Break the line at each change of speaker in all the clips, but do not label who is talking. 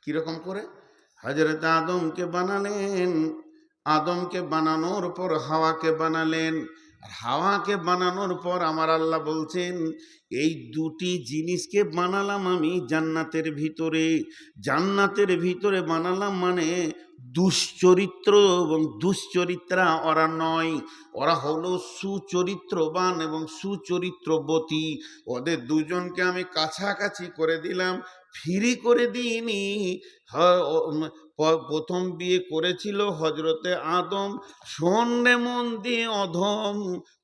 কিরকম করে? হযরত আদমকে বানালেন, আদমকে বানানোর পর হাওয়াকে বানালেন, আর হাওয়াকে বানানোর পর আমার আল্লাহ বলছেন এই দুটি জিনিসকে বানালাম আমি জান্নাতের ভিতরে। জান্নাতের ভিতরে বানালাম মানে দুশ্চরিত্র এবং দুশ্চরিত্রা ওরা নয়, ওরা হলো সুচরিত্রবান এবং সুচরিত্রবতী। ওদের দুজনকে আমি কাছাকাছি করে দিলাম, ফ্রি করে দিইনি। প্রথম বিয়ে করেছিল হজরতে আদম, শোনে মন দিয়ে অধম,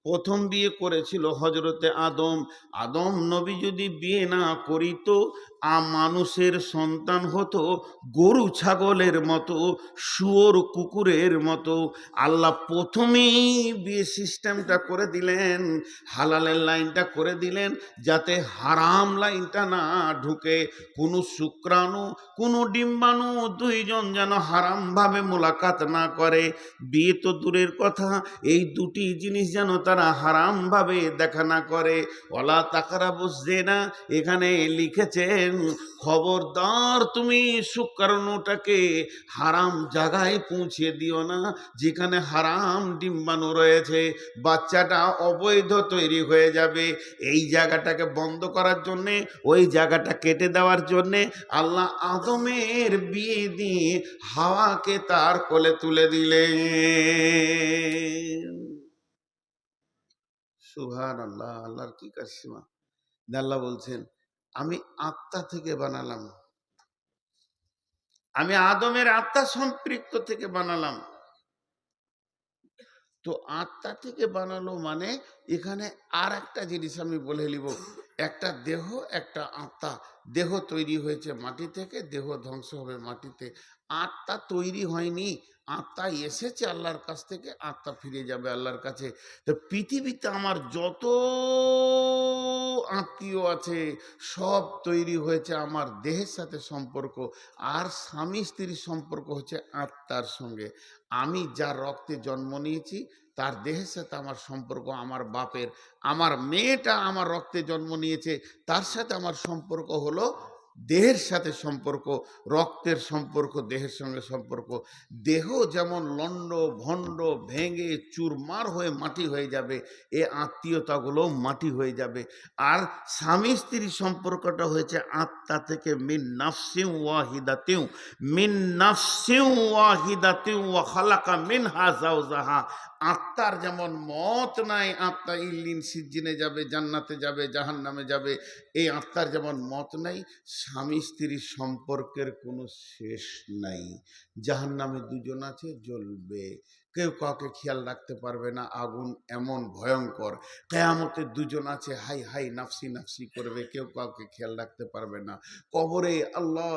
প্রথম বিয়ে করেছিল হজরতে আদম। আদম নবী যদি বিয়ে না করিত, মানুষের সন্তান হতো গরু ছাগলের মতো, শুয়োর কুকুরের মতো। আল্লাহ প্রথমেই বিয়ে সিস্টেমটা করে দিলেন, হালালের লাইনটা করে দিলেন, যাতে হারাম লাইনটা না ঢুকে। কোনো শুক্রাণু কোনো ডিম্বাণু দুইজন যেন হারাম ভাবে মোলাকাত না করে। বিয়ে তো দূরের কথা, এই দুটি জিনিস যেন তারা হারাম ভাবে দেখা না করে। ওয়ালা তাকরাবুজ জিনা, এখানে লিখেছেন খবরদার তুমি শুক্রাণুটাকে হারাম জায়গায় পৌঁছে দিও না, যেখানে হারাম ডিম্বাণু রয়েছে, বাচ্চাটা অবৈধ তৈরি হয়ে যাবে। এই জায়গাটাকে বন্ধ করার জন্যে, ওই জায়গাটা কেটে দেওয়ার জন্যে আল্লাহ আদমের বিয়ে দিয়ে হাওয়াকে তার কোলে তুলে দিলেন। সুবহানাল্লাহ, আল্লাহর কি কারিশমা। আল্লাহ বলছেন আমি আত্মা থেকে বানালাম, আমি আদমের আত্মা সম্পৃক্ত থেকে বানালাম। তো আত্মা থেকে বানালো মানে এখানে আর একটা জিনিস আমি বলে নিব, একটা দেহ একটা আত্মা। দেহ তৈরি হয়েছে মাটি থেকে, দেহ ধ্বংস হবে মাটিতে। আত্মা তৈরি হয়নি, আত্মা এসেছে আল্লাহর কাছ থেকে, আত্মা ফিরে যাবে আল্লাহর কাছে। তো পৃথিবীতে আমার যত আত্মীয় আছে সব তৈরি হয়েছে আমার দেহের সাথে সম্পর্ক, আর স্বামী স্ত্রীর সম্পর্ক হচ্ছে আত্মার সঙ্গে। আমি যার রক্তে জন্ম নিয়েছি তার দেহের সাথে আমার সম্পর্ক আমার বাপের। আমার মেয়েটা আমার রক্তে জন্ম নিয়েছে, তার সাথে আমার সম্পর্ক হলো দেহের সাথে সম্পর্ক, রক্তের সম্পর্ক, দেহের সঙ্গে সম্পর্ক। দেহ যেমন লন্ড ভণ্ড ভেঙে চুরমার হয়ে মাটি হয়ে যাবে, এ আত্মীয়তাগুলো মাটি হয়ে যাবে। আর স্বামী স্ত্রীর সম্পর্কটা হয়েছে আত্মা থেকে, মিন নাফসিন ওয়াহিদাতিন, মিন নাফসিন ওয়াহিদাতিন ওয়া খালাকা মিনহা যাওজাহা। আত্মার যেমন মত নাই, আত্মা ইল্লিন সিজ্জিনে যাবে, জান্নাতে যাবে, জাহান্নামে যাবে, এই আত্মার যেমন মত নাই, স্বামী স্ত্রীর সম্পর্কের কোনো শেষ নাই। জাহান্নামে দুজন আছে, জ্বলবে, কেউ কাউকে খেয়াল রাখতে পারবে না, আগুন এমন ভয়ঙ্কর। কিয়ামতে দুজন আছে, হাই হাই নাফসি নাফসি করবে, কেউ কাউকে খেয়াল রাখতে পারবে না। কবরে আল্লাহ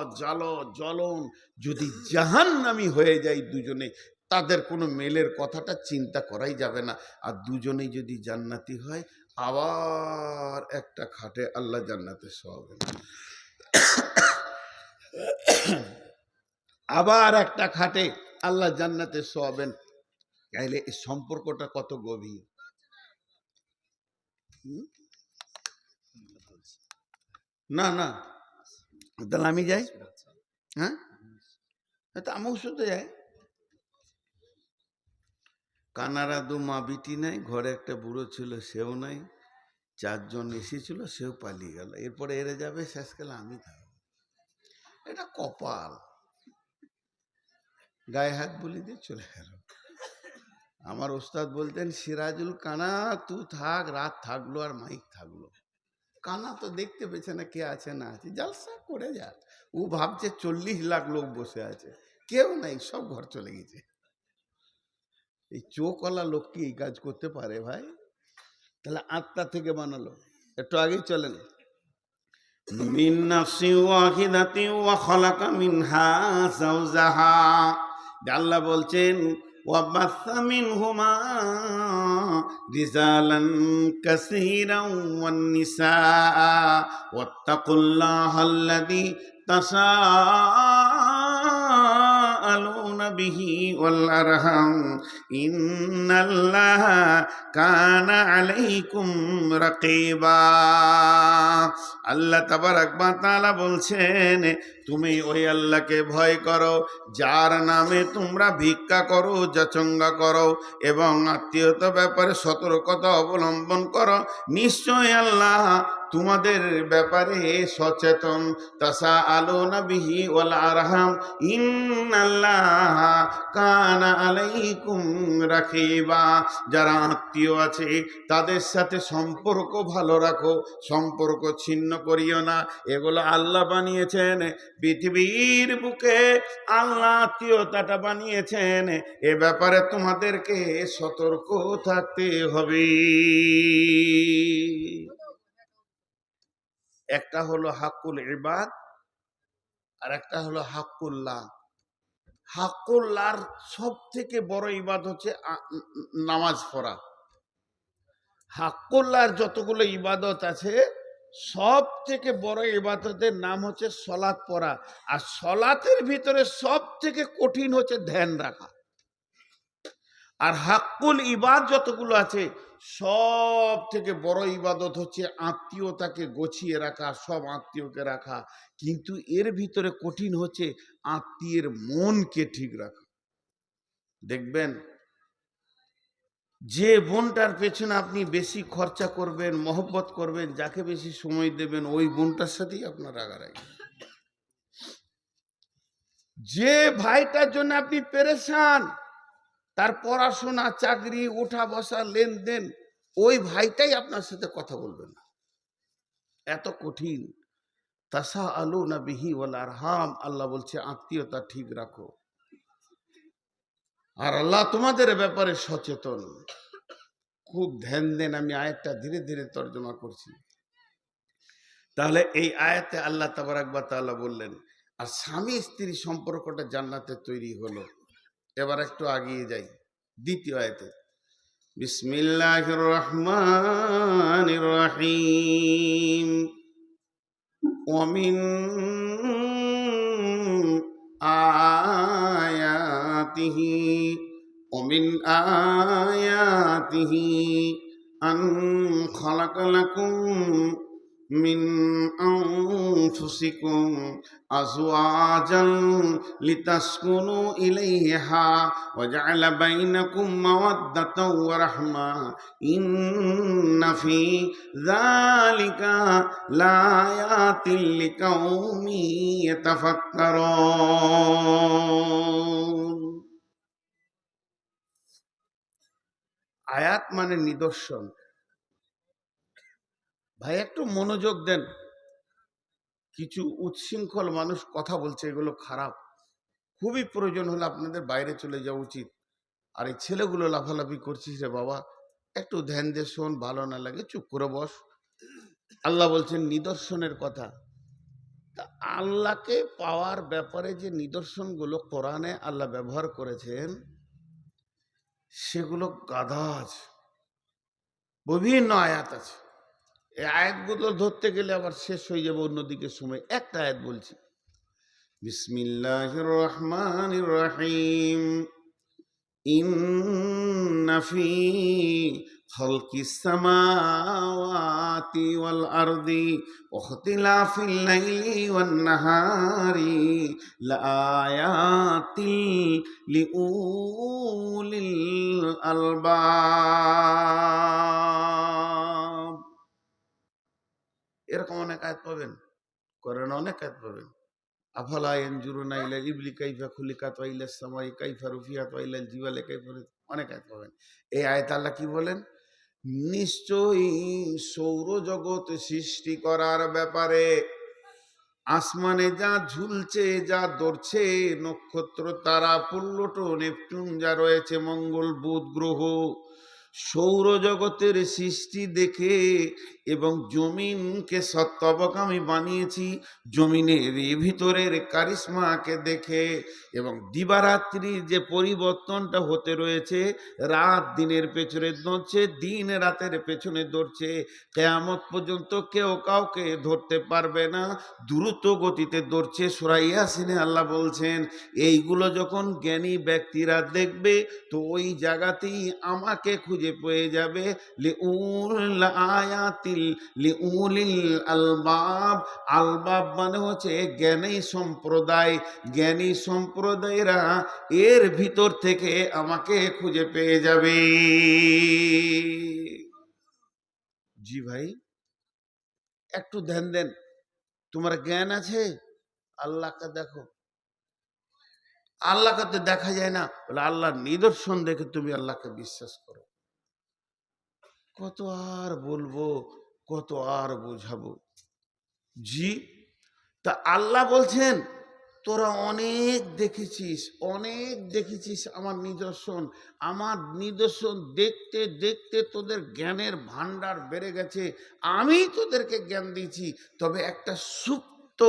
জ্বলন। যদি জাহান্নামী হয়ে যায় দুজনে, তাদের কোনো মেলের কথাটা চিন্তা করাই যাবে না। আর দুজনেই যদি জান্নাতি হয়, আবার একটা খাটে আল্লাহ জান্নাতে শোয়াবেন, আবার একটা খাটে আল্লাহ জান্নাতে শোয়াবেন। তাইলে এই সম্পর্কটা কত গভীর। না না, তাহলে আমি যাই, হ্যাঁ তো আমিও শুধু যাই। কানারা দু মা বিটি নাই, ঘরে একটা বুড়ো ছিল সেও নাই, চারজন এসেছিল সেও পালিয়ে গেল, এরপরে এরে যাবে, শেষকালে আমি থাকবো। এটা কপাল। গায়ে হাত বলি দিয়ে চলে গেল। আমার ওস্তাদ বলতেন সিরাজুল কানা তু থাক, রাত থাকলো আর মাইক থাকলো। কানা তো দেখতে পেছে না কে আছে না আছে, জালসা করে যা। ও ভাবছে 40 লাখ লোক বসে আছে, কেউ নাই, সব ঘর চলে গেছে। এই চোখওয়ালা লোক কি এই কাজ করতে পারে ভাই? তাহলে আত্মা থেকে বানালো। একটু আগেই চলেন, মিন নাফসিন ওয়াহিদাতিন ওয়া খালাকা মিনহা যাওজাহা। আল্লাহ বলছেন ওয়াবাসা মিনহুমা রিজালান কাসীরান ওয়ান নিসা ওয়াত্তাকুল্লাহাল্লাযী তাসাআলুনা বিহি ওয়াল আরহাম ইন্নাল্লাহা কানা আলাইকুম রাকিবা। আল্লাহ তাবারাক ওয়া তাআলা বলছেন, তুমি ওই আল্লাহকে ভয় করো যার নামে তোমরা ভিক্ষা করো, যাচঙ্গা করো এবং আত্মীয়তা ব্যাপারে সতর্কতা অবলম্বন করো। নিশ্চয় আল্লাহ তোমাদের ব্যাপারে সচেতন। তাসাআলুনা বিহি ওয়াল আরহাম ইন্নাল্লাহা কানা আলাইকুম রাকিবা। যারা আত্মীয় আছে তাদের সাথে সম্পর্ক ভালো রাখো, সম্পর্ক ছিন্ন করিও না। এগুলো আল্লাহ বানিয়েছেন, পৃথিবীর বুকে আল্লাহ আত্মীয়তাটা বানিয়েছেন। এ ব্যাপারে তোমাদেরকে সতর্ক থাকতে হবে। একটা হলো হাক্কুল ইবাদ আর একটা হলো হাক্কুল্লাহ। হাক্কুল্লাহর সব থেকে বড় ইবাদ হচ্ছে নামাজ পড়া। হাক্কুল্লাহর যতগুলো ইবাদত আছে সব থেকে বড় ইবাদতের নাম হচ্ছে সলাৎ পড়া। আর সলাতের ভিতরে সব থেকে কঠিন হচ্ছে ধ্যান রাখা। আর হাক্কুল ইবাদ যতগুলো আছে সব থেকে বড় ইবাদত হচ্ছে আত্মীয়তাকে গছিয়ে রাখা, সব আত্মীয়কে রাখা। কিন্তু এর ভিতরে কঠিন হচ্ছে আত্মীয়ের মনকে ঠিক রাখা। দেখবেন যে বোনটার পেছনে আপনি বেশি খরচা করবেন, মহব্বত করবেন, যাকে বেশি সময় দেবেন, ওই বোনটার সাথেই আপনার রাগারাগি। যে ভাইটার জন্য আপনি পেরেশান, তার পড়াশোনা, চাকরি, ওঠা বসা, লেনদেন, ওই ভাইটাই আপনার সাথে কথা বলবে না। এত কঠিন। তাসাআলুনা বিহি ওয়াল আরহাম, আল্লাহ বলছে আত্মীয়তা ঠিক রাখো। আর আল্লাহ তোমাদের ব্যাপারে সচেতন। খুব ধ্যান দেন, আমি আয়াতটা ধীরে ধীরে তর্জমা করছি। তাহলে এই আয়াতে আল্লাহ তাবারাক ওয়া তাআলা বললেন, আর স্বামী স্ত্রী সম্পর্কটা জান্নাতে তৈরি হলো। এবার একটু আগিয়ে যাই দ্বিতীয় আয়াতে। বিসমিল্লাহির রহমানির রহিম। ওয়ামিন আয়াতিহি ওমিন আয়াতিহি আন খালাকা লাকুম মিন আনফুসিকুম আজওয়াজান লিতাসকুনু ইলাইহা ওয়া জাআলা বাইনাকুম মাওয়াদ্দাতাও ওয়া রাহমা ইন্না ফি যালিকা লায়াতিল লিকাউমি ইয়াতাফাক্কারুন। আয়াত মানে নিদর্শন। ভাই একটু মনোযোগ দেন। কিছু উচ্ছৃঙ্খল মানুষ কথা বলছে, এগুলো খারাপ। খুবই প্রয়োজন হলে আপনাদের বাইরে চলে যাওয়া উচিত। আর এই ছেলেগুলো লাফালাফি করছিস রে বাবা, একটু ধ্যান দিয়ে শোন, ভালো না লাগে চুপ করে বস। আল্লাহ বলছেন নিদর্শনের কথা। তা আল্লাহকে পাওয়ার ব্যাপারে যে নিদর্শনগুলো কোরআনে আল্লাহ ব্যবহার করেছেন সেগুলো গাধা আছে, বিভিন্ন আয়াত আছে। এই আয়াতগুলো ধরতে গেলে আবার শেষ হয়ে যাবে অন্যদিকে সময়। একটা আয়াত বলছি, বিসমিল্লাহির রহমানির রহিম। ইন্না ফি খালকিস সামাওয়াতি ওয়াল আরদি ওয়া ইখতিলাফিল লাইলি ওয়ান নাহারি লাআয়াতিল লিউলিল আলবাব। এরকম অনেক আয়াত পাবেন, কোরআনে অনেক আয়াত পাবেন। আফালা ইয়ানজুরুনা ইলাল ইবলি কাইফা খুলিকাত ওয়া ইলাস সামাই কাইফা রুফিআত ওয়া ইলাল জিবালি কাইফা, অনেক আয়াত পাবেন। এই আয়াত আল্লাহ কি বলেন? নিশ্চয়ই সৌরজগৎ সৃষ্টি করার ব্যাপারে, আসমানে যা ঝুলছে, যা দৌড়ছে, নক্ষত্র, তারা, প্লুটো, নেপচুন যা রয়েছে, মঙ্গল, বুধ গ্রহ, সৌরজগতের সৃষ্টি দেখে এবং জমিনকে সত্তবক আমি বানিয়েছি জমিনের ভিতরের কারিশমাকে দেখে, এবং দিবারাত্রির যে পরিবর্তনটা হতে রয়েছে, রাত দিনের পেছনে দৌড়ছে, দিন রাতের পেছনে দৌড়ছে, কিয়ামত পর্যন্ত কেউ কাউকে ধরতে পারবে না, দ্রুত গতিতে দৌড়ছে। সূরা ইয়াসিনে আল্লাহ বলছেন, এইগুলো যখন জ্ঞানী ব্যক্তিরা দেখবে তো ওই জায়গাতেই আমাকে খুঁজে পেয়ে যাবে। লিউল আয়াতিল লিউলিল আলবাব, আলবাব মানে হচ্ছে জ্ঞানী সম্প্রদায়, জ্ঞানী সম্প্রদায়রা এর ভিতর থেকে আমাকে খুঁজে পেয়ে যাবে। জি ভাই, একটু ধ্যান দেন। তোমার জ্ঞান আছে, আল্লাহকে দেখো। আল্লাহকে তো দেখা যায় না, বলে আল্লাহর নিদর্শন দেখে তুমি আল্লাহকে বিশ্বাস করো। কত আর বলবো, কত আর বোঝাবো। জি, তা আল্লাহ বলছেন তোরা অনেক দেখেছিস, অনেক দেখেছিস আমার নিদর্শন। আমার নিদর্শন দেখতে দেখতে তোদের জ্ঞানের ভান্ডার বেড়ে গেছে, আমি তোদেরকে জ্ঞান দিয়েছি। তবে একটা সুপ্ত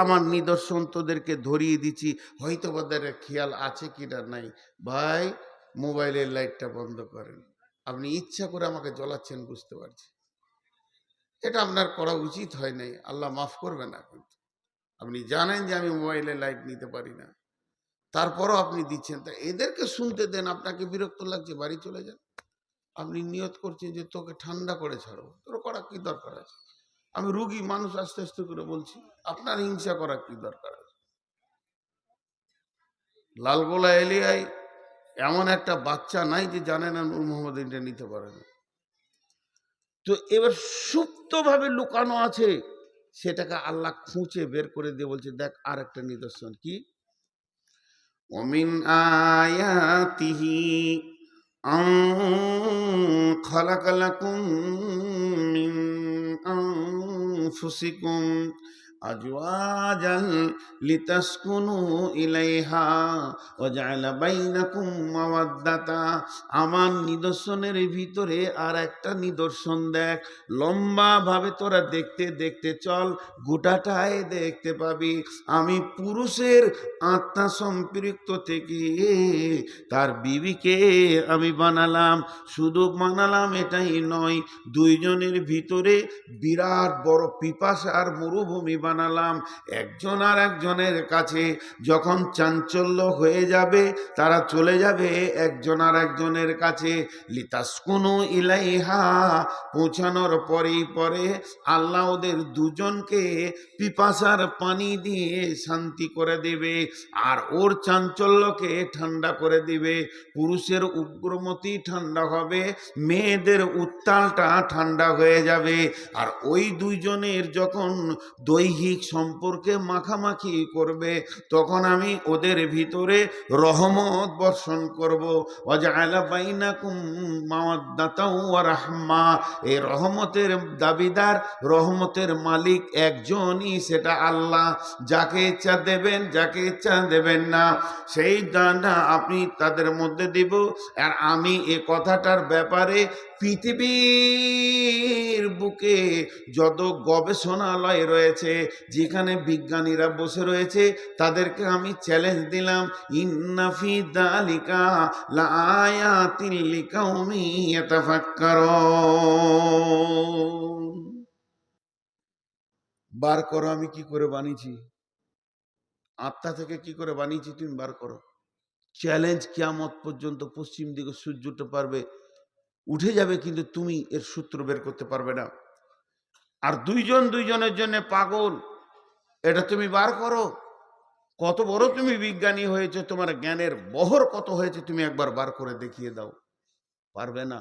আমার নিদর্শন তোদেরকে ধরিয়ে দিচ্ছি, হয়তো ওদের খেয়াল আছে কিনা নাই। ভাই, মোবাইলের লাইটটা বন্ধ করেন। আপনি ইচ্ছা করে আমাকে জ্বলাচ্ছেন, বুঝতে পারছি। এটা আপনার করা উচিত হয় নাই, আল্লাহ মাফ করবে না। কিন্তু আপনি জানেন যে আমি মোবাইলে লাইট নিতে পারি না, তারপরও আপনি দিচ্ছেন। তা এদেরকে শুনতে দেন, আপনাকে বিরক্ত লাগছে, বাড়ি চলে যান। আপনি নিয়ত করছেন যে তোকে ঠান্ডা করে ছাড়বো, তোর করা কি দরকার আছে? আমি রুগী মানুষ, আস্তে আস্তে করে বলছি, আপনার হিংসা করা কি দরকার আছে? লালগোলা এলিয়ায় এমন একটা বাচ্চা নাই যে জানে না নূর মোহাম্মদ এটা নিতে পারে না। তো এবার সুপ্তভাবে লুকানো আছে, সেটাকে আল্লাহ খুঁচে বের করে দিয়ে বলছে, দেখ আর একটা নিদর্শন কি। ওমিন আয়াতিহি আন খালাকালাকুম মিন আনফুসিকুম আজওয়াজান লিতাসকুনু ইলাইহা ওয়া জাআলা বাইনাকুম মাওয়াদ্দাতা। আমার নিদর্শনের ভিতরে আর একটা নিদর্শন দেখ, লম্বা ভাবে তোরা দেখতে দেখতে চল, গোটাটাই দেখতে পাবি। আমি পুরুষের আত্মা সম্পৃক্ত থেকে তার বিবিকে আমি বানালাম। শুধু বানালাম এটাই নয়, দুইজনের ভিতরে বিরাট বড় পিপাসার মরুভূমি বানালাম। একজন আর একজনের কাছে যখন চাঞ্চল্য হয়ে যাবে, তারা চলে যাবে একজন আর একজনের কাছে। লিতাসকুনু ইলাইহা, পৌঁছানোর পরেই পরে আল্লাহ ওদের দুজনকে পিপাসার পানি দিয়ে শান্তি করে দেবে, আর ওর চাঞ্চল্যকে ঠান্ডা করে দিবে। পুরুষের উগ্রমতি ঠান্ডা হবে, মেয়েদের উত্তালটা ঠান্ডা হয়ে যাবে। আর ওই দুইজনের যখন দৈহিক সম্পর্কে মাখামাখি করবে, তখন আমি ওদের ভিতরে রহমত বর্ষণ করব। ওয়াজআলা বাইনাকুম মাওয়াদ্দাতাও ওয়া রাহমা। এই রহমতের দাবিদার, রহমতের মালিক একজনই, সেটা আল্লাহ। যাকে ইচ্ছা দেবেন, যাকে ইচ্ছা দেবেন না, সেই দানটা আপনি তাদের মধ্যে দিব। আর আমি এ কথাটার ব্যাপারে পৃথিবীর বুকে যত গবেষণালয় রয়েছে, যেখানে বিজ্ঞানীরা বসে রয়েছে, তাদেরকে আমি চ্যালেঞ্জ দিলাম, ইন্না ফি যালিকা লাআয়াতিল লিকাউমি ইয়াতাফাক্কারুন। বার করো আমি কি করে বানিয়েছি, আত্মা থেকে কি করে বানিয়েছি, তুমি বার করো। চ্যালেঞ্জ, কিয়ামত পর্যন্ত পশ্চিম দিকে সূর্যটা পারবে উঠে যাবে, কিন্তু তুমি এর সূত্র বের করতে পারবে না। আর দুইজন দুইজনের জন্য পাগল, এটা তুমি বার করো। কত বড় তুমি বিজ্ঞানী হয়েছে, তোমার জ্ঞানের বহর কত হয়েছে, তুমি একবার বার করে দেখিয়ে দাও। পারবে না।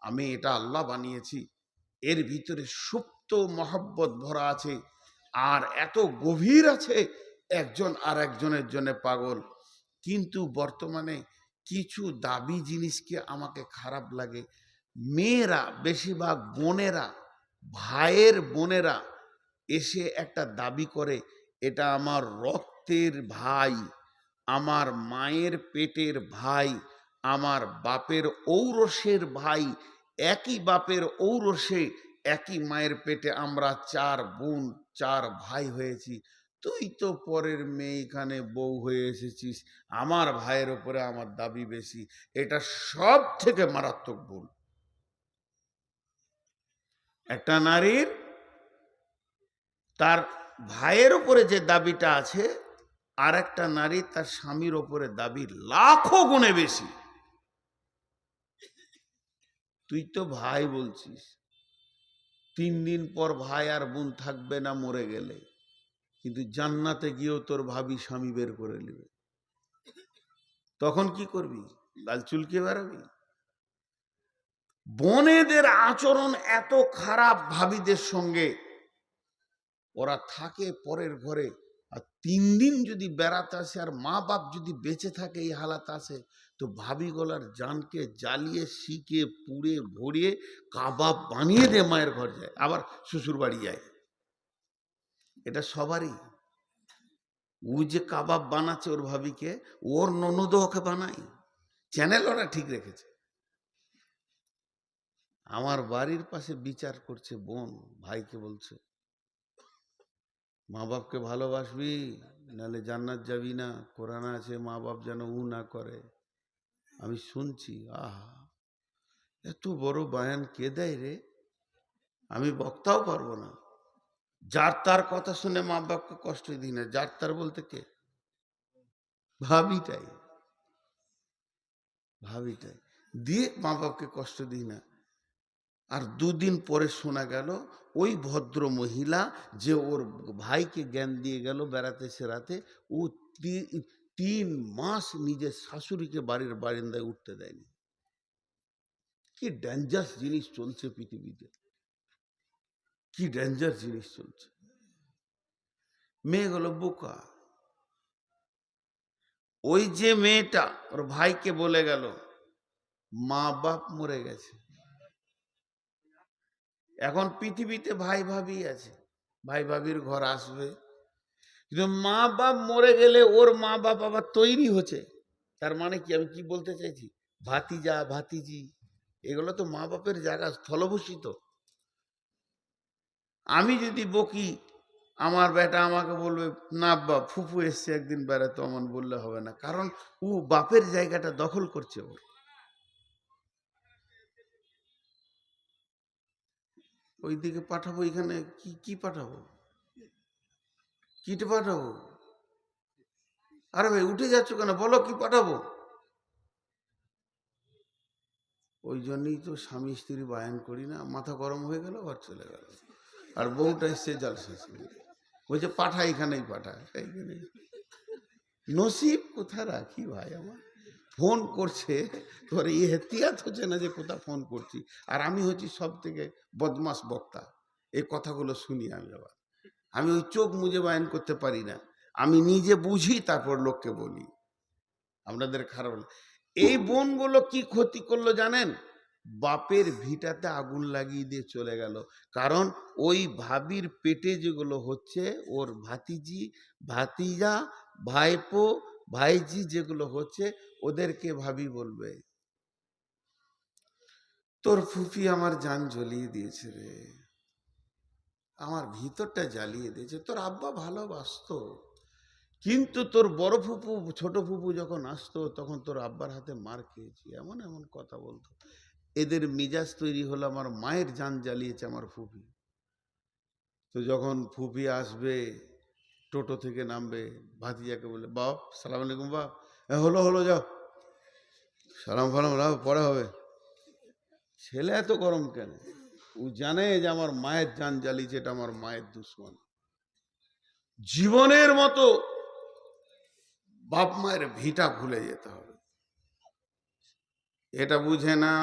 আমি এটা আল্লাহ বানিয়েছি, এর ভিতরে সুপ্ত মহব্বত ভরা আছে, আর এত গভীর আছে, একজন আর একজনের জন্য পাগল। কিন্তু বর্তমানে কিছু দাবি জিনিসকে আমাকে খারাপ লাগে। মেয়েরা, বেশিরভাগ বোনেরা, ভাইয়ের বোনেরা এসে একটা দাবি করে, এটা আমার রক্তের ভাই, আমার মায়ের পেটের ভাই, আমার বাপের ঔরসের ভাই, একই বাপের ঔরসে একই মায়ের পেটে আমরা 4 বোন 4 ভাই হয়েছি, তুই তো পরের মেয়ে এখানে বউ হয়ে এসেছিস, আমার ভাইয়ের উপরে আমার দাবি বেশি। এটা সব থেকে মারাত্মক ভুল। একটা নারীর তার ভাইয়ের উপরে যে দাবিটা আছে, আর একটা নারী তার স্বামীর ওপরে দাবি লাখো গুণে বেশি। তুই তো ভাই বলছিস, 3 দিন পর ভাই আর বোন থাকবে না মরে গেলে, কিন্তু জান্নাতে গিয়েও তোর ভাবি স্বামী বের করে নেবে, তখন কি করবি? গাল চুলকে বেড়াবি? বোনেদের আচরণ এত খারাপ ভাবিদের সঙ্গে, ওরা থাকে পরের ঘরে, আর 3 দিন যদি বেড়াতে আসে আর মা বাপ যদি বেঁচে থাকে এই হালাত আসে, তো ভাবি গলার জানকে জ্বালিয়ে শিকে পুড়ে ভরিয়ে কাবাব বানিয়ে দিয়ে মায়ের ঘর যায়, আবার শ্বশুর বাড়ি যায়। এটা সবারই। ও যে কাবাব বানাচ্ছে ওর ভাবিকে, ওর ননদ ওকে বানায়, চ্যানেল ওরা ঠিক রেখেছে। আমার বাড়ির পাশে বিচার করছে বোন, ভাইকে বলছে, মা বাপকে ভালোবাসবি, নাহলে জান্নাত যাবি না, কোরআনে আছে মা বাপ যেন উ না করে। আমি শুনছি, আহা, এত বড় বায়ান কে দেয় রে? আমি বক্তাও পারবো না। যার তার কথা শুনে মা বাপকে কষ্ট দিই না। যার তার বলতে কে? ভাবিটাই ভাবিটাই দিয়ে মা বাপকে কষ্ট দিই না। আর 2 দিন পরে শোনা গেল ওই ভদ্র মহিলা যে ওর ভাইকে জ্ঞান দিয়ে গেল বেড়াতে সেরাতে, ও 3 মাস নিজের শাশুড়িকে বাড়ির বারান্দায় উঠতে দেয়নি। কি ডেঞ্জারাস জিনিস চলছে পৃথিবীতে, কি ডেঞ্জার জিনিস চলছে। মেয়েগুলো বোকা। ওই যে মেয়েটা ওর ভাইকে বলে গেল মা বাপ মরে গেছে, এখন পৃথিবীতে ভাই ভাবি আছে, ভাই ভাবির ঘর আসবে, কিন্তু মা বাপ মরে গেলে ওর মা বাপ আবার তৈরি হচ্ছে। তার মানে কি, আমি কি বলতে চাইছি, ভাতিজা ভাতিজি এগুলো তো মা বাপের জায়গা স্থলভূষিত। আমি যদি বকি, আমার বেটা আমাকে বলবে না বাপ ফুফু এসছে একদিন বেড়াতে, অমন বললে হবে না, কারণ ও বাপের জায়গাটা দখল করছে। ওর ওইদিকে পাঠাবো, এখানে কি কি পাঠাবো, কিটে পাঠাবো? আরে ভাই উঠে যাচ্ছ কেন, বলো কি পাঠাবো? ওই জন্যই তো স্বামী স্ত্রী বায়ান করি না, মাথা গরম হয়ে গেল ঘর চলে গেল, আর বউটা এসছে জালসা ছিল, ওই যে পাঠা এখানেই পাঠা, এইখানে নসিব কোথা রাখি ভাই আমার। ফোন করছে, তোর এহতিয়াত হচ্ছে না যে কোথা ফোন করছি, আর আমি হচ্ছি সব থেকে বদমাস বক্তা, এই কথাগুলো শুনি আমি। আবার আমি ওই চোখ মুজে বায়ান করতে পারি না, আমি নিজে বুঝি তারপর লোককে বলি। আপনাদের খারাপ, এই বোনগুলো কি ক্ষতি করলো জানেন? বাপের ভিটাতে আগুন লাগিয়ে দিয়ে চলে গেল, কারণ ওই ভাবির পেটে যেগুলো হচ্ছে ওর ভাতিজি ভাতিজা ভাইপো ভাইজি যেগুলো হচ্ছে, ওদেরকে ভাবি বলবে তোর ফুফি আমার জান জ্বলিয়ে দিয়েছে রে, আমার ভিতরটা জ্বালিয়ে দিয়েছে। তোর আব্বা ভালোবাসতো, কিন্তু তোর বড় ফুপু ছোট ফুপু যখন আসতো তখন তোর আব্বার হাতে মার খেয়েছি, এমন এমন কথা বলতো। এদের মিজাজ তৈরি হলো আমার মায়ের জান জ্বালিয়েছে আমার ফুফি। তো যখন ফুফি আসবে, টোটো থেকে নামবে, ভাতিজাকে বলে বাপ সালাম আলাইকুম, বাপ হলো হলো যাও, সালাম ফালাম লাও পরে হবে। ছেলে এত গরম কেন? ও জানে যে আমার মায়ের জান জ্বালিয়েছে, এটা আমার মায়ের দুশ্মন। জীবনের মতো বাপ মায়ের ভিটা ভুলে যেতে হবে, এটা বুঝে না।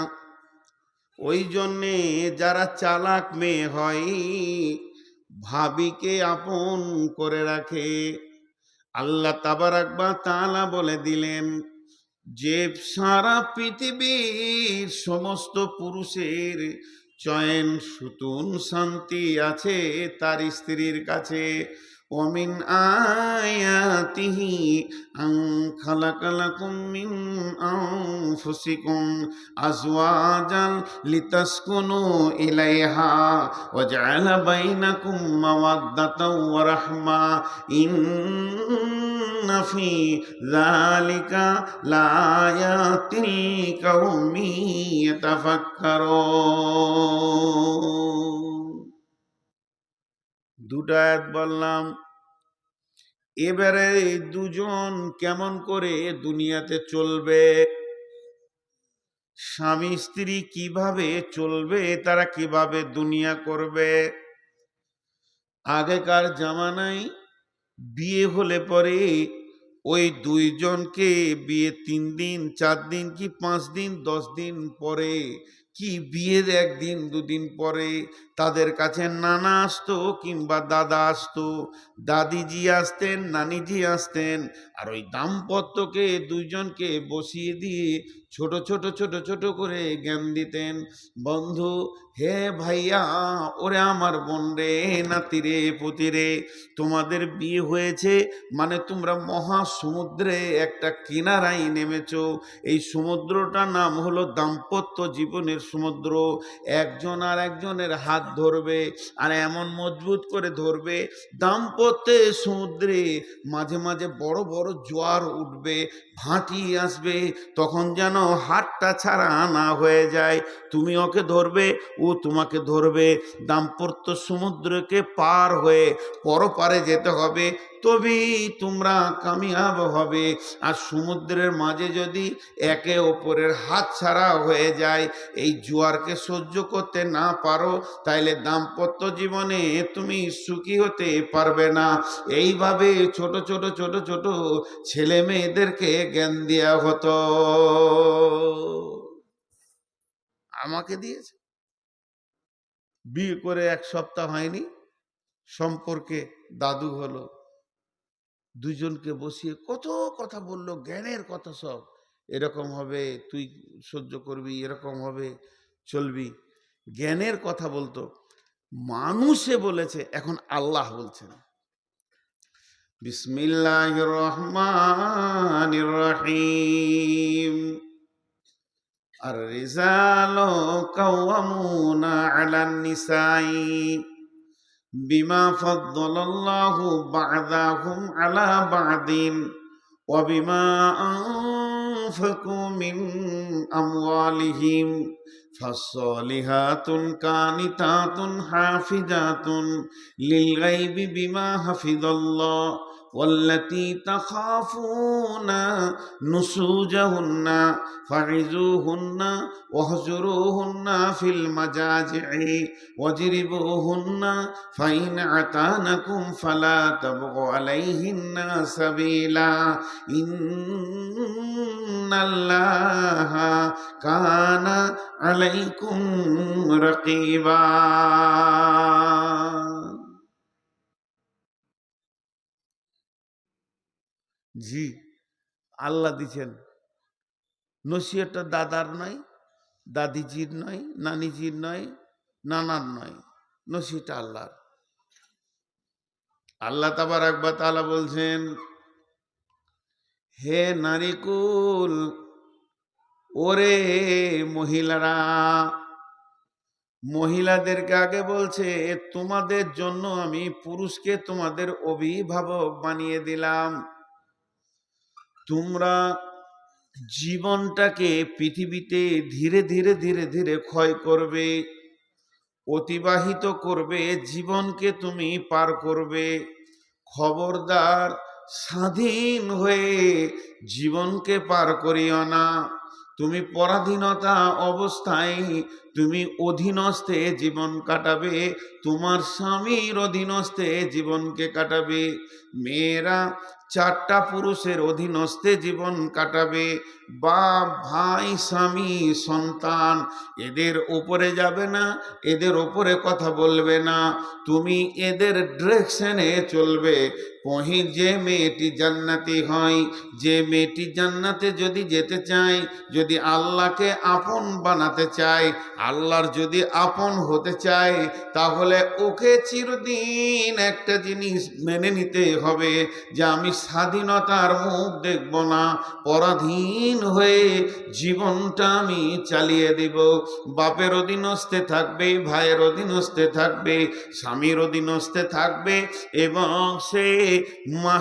ওই জন্যে যারা চালাক মেয়ে হয়, ভাবিকে আপন করে রাখে। আল্লাহ তাবারাক ওয়া তাআলা বলে দিলেন যে সারা পৃথিবীর সমস্ত পুরুষের চয়ন সুতুন শান্তি আছে তার স্ত্রীর কাছে, ومن آياته أن خلق لكم من أنفسكم أزواجا لتسكنوا إليها وجعل بينكم مودة ورحمة إن في ذلك لآيات لقوم يتفكرون। দুটো আয়াত বললাম। এবারে দুজন কেমন করে দুনিয়াতে চলবে, স্বামী স্ত্রী কিভাবে চলবে, তারা কিভাবে দুনিয়া করবে। আগেকার জামানায় বিয়ে হলে পরে ওই দুইজনকে বিয়ে 3 দিন 4 দিন কি 5 দিন 10 দিন পরে কি বিয়ের 1 দিন 2 দিন পরে তাদের কাছে নানা আসতো কিংবা দাদা আসতো, দাদিজি আসতেন, নানিজি আসতেন, আর ওই দাম্পত্যকে দুইজনকে বসিয়ে দিয়ে ছোট ছোট ছোট ছোট করে জ্ঞান দিতেন। বন্ধু, হে ভাইয়া, ওরে আমার বোন রে, নাতি রে, পুতি রে, তোমাদের বিয়ে হয়েছে মানে তোমরা মহা সমুদ্রে একটা কিনারায় নেমেছো। এই সমুদ্রটার নাম হলো দাম্পত্য জীবনের সমুদ্র। একজন আর একজনের হাত ধরবে, আর এমন মজবুত করে ধরবে, দাম্পত্যে সমুদ্রে মাঝে মাঝে বড় বড় জোয়ার উঠবে, ভাটি আসবে, তখন যেন হাতটা ছাড়া না হয়ে যায়। তুমি ওকে ধরবে, ও তোমাকে ধরবে, দাম্পত্য সমুদ্রকে পার হয়ে পরপারে যেতে হবে, তবেই তোমরা কামিয়াব হবে। আর সমুদ্রের মাঝে যদি একে অপরের হাত ছাড়া হয়ে যায়, এই জোয়ারকে সহ্য করতে না পারো, তাইলে দাম্পত্য জীবনে তুমি সুখী হতে পারবে না। এইভাবে ছোট ছোট ছোট ছোট ছেলে মেয়েদেরকে জ্ঞান দেওয়া হতো। আমাকে দিয়েছে। বিয়ে করে 1 সপ্তাহ হয়নি, সম্পর্কে দাদু হলো, দুইজনকে বসিয়ে কত কথা বললো, জ্ঞানের কথা সব। এরকম হবে, তুই সহ্য করবি, এরকম হবে, চলবি, জ্ঞানের কথা বলতো। মানুষে বলেছে, এখন আল্লাহ বলছেন, বিসমিল্লাহির রহমানির রহিম, আর রিজালু কাওয়ামুনা আলান নিসাই বিমা ফাদ্দালাল্লাহু বা'দাহুম আলা বা'দিন ওয়া বিমা আনফাকু মিন আমওয়ালিহিম ফাসসালিহাতুন কানিতাতুন হাফিজাতুন লিল গায়বি বিমা হাফিজাল্লাহ والتي تخافون نشوزهن فعظوهن واهجروهن في المضاجع واضربوهن فإن أطعنكم فلا تبغوا عليهن سبيلا إن الله كان عليكم رقيبا। জি, আল্লাহ দিচ্ছেন। নসিহতটা দাদার নয়, দাদিজির নয়, নানিজির নয়, নানার নয়, নসিহতটা আল্লাহর। আল্লাহ তাবারক ওয়া তাআলা বলছেন, হে নারীকুল, ওরে মহিলারা, মহিলাদেরকে আগে বলছে, তোমাদের জন্য আমি পুরুষকে তোমাদের অভিভাবক বানিয়ে দিলাম। তোমরা জীবনটাকে পৃথিবীতে ধীরে ধীরে ধীরে ধীরে ক্ষয় করবে, অতিবাহিত করবে, জীবনকে তুমি পার করবে। খবরদার, স্বাধীন হয়ে জীবনকে পার করিও না। তুমি পরাধীনতা অবস্থায় তুমি অধীনস্থে জীবন কাটাবে, তোমার স্বামীর অধীনস্থে জীবনকে কাটাবে। মেয়েরা 4টা পুরুষের অধীনস্থে জীবন কাটাবে, বাপ, ভাই, স্বামী, সন্তান, এদের ওপরে যাবে না, এদের ওপরে কথা বলবে না, তুমি এদের ডিরেকশনে চলবে, যে মেয়েটি জান্নাতি হয়, যে মেয়েটি জান্নাতে যদি যেতে চায়, যদি আল্লাহকে আপন বানাতে চায়, আল্লাহর যদি আপন হতে চায়, তাহলে ওকে চিরদিন একটা জিনিস মেনে নিতে হবে যে আমি স্বাধীনতার মুখ দেখব না, পরাধীন হয়ে জীবনটা আমি চালিয়ে দেব। বাপের অধীনস্থে থাকবে, ভাইয়ের অধীনস্থে থাকবে, স্বামীর অধীনস্থে থাকবে, এবং সে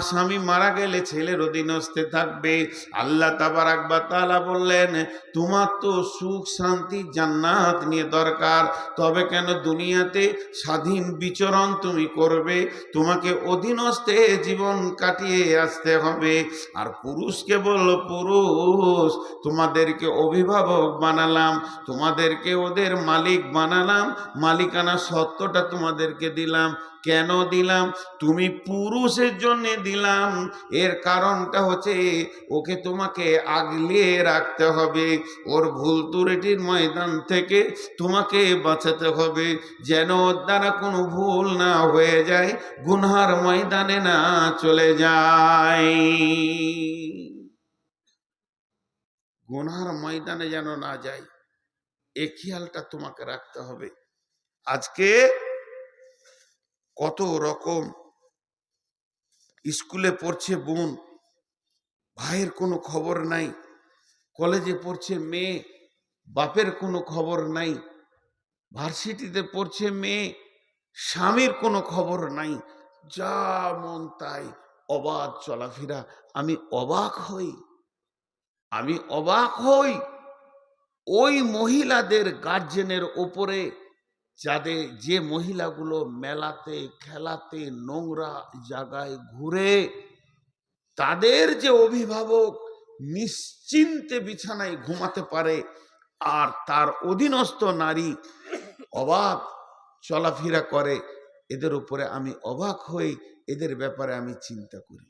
স্বামী মারা গেলে ছেলের অধীনস্থে থাকবে। আল্লাহ তাবারাক ওয়া তাআলা বললেন, তোমার তো সুখ শান্তি জান্নাত নিয়ে দরকার, তবে কেন দুনিয়াতে স্বাধীন বিচরণ তুমি করবে? তোমাকে অধীনস্থে জীবন কাটিয়ে আসতে হবে। আর পুরুষকে বলল, পুরুষ তোমাদেরকে অভিভাবক বানালাম, তোমাদেরকে ওদের মালিক বানালাম, মালিকানা সত্ত্বটা তোমাদেরকে দিলাম। কেন দিলাম? তুমি পুরুষের জন্য দিলাম। এর কারণটা হচ্ছে ওকে তোমাকে আগলিয়ে রাখতে হবে, ওর ভুল ত্রুটির ময়দান থেকে তোমাকে বাঁচাতে হবে, যেন ওর দ্বারা কোনো ভুল না হয়ে যায়, গুনহার ময়দানে না চলে যায়, গুনহার ময়দানে যেন না যায়, এই খেয়ালটা তোমাকে রাখতে হবে। আজকে কত রকম স্কুলে পড়ছে বোন, ভাইয়ের কোনো খবর নাই, কলেজে পড়ছে মেয়ে, বাপের কোনো খবর নাই, ভার্সিটিতে পড়ছে মেয়ে, স্বামীর কোনো খবর নাই, যা মন তাই অবাধ চলাফেরা। আমি অবাক হই, আমি অবাক হই ওই মহিলাদের গার্জেনের ওপরে, যাদের যে মহিলাগুলো মেলাতে খেলাতে নোংরা জায়গায় ঘুরে, তাদের যে অভিভাবক নিশ্চিন্তে বিছানায় ঘুমাতে পারে, আর তার অধীনস্থ নারী অবাক চলাফেরা করে, এদের উপরে আমি অবাক হই, এদের ব্যাপারে আমি চিন্তা করি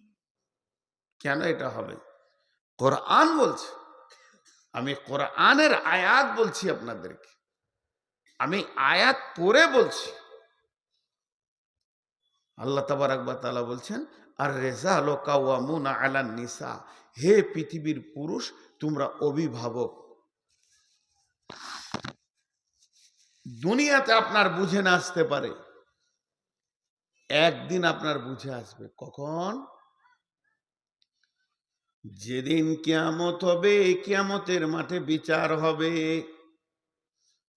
কেন এটা হবে। কোরআন বলছে, আমি কোরআনের আয়াত বলছি আপনাদেরকে, আমি আয়াত পড়ে বলছি। আল্লাহ তাবারাক ওয়া তাআলা বলছেন, আর রিজালু কাওয়ামুনা আলান নিসা, হে পৃথিবীর পুরুষ তোমরা অভিভাবক। দুনিয়াতে আপনার বুঝে না আসতে পারে, একদিন আপনার বুঝে আসবে। কখন? যেদিন কিয়ামত হবে, কিয়ামতের মাঠে বিচার হবে।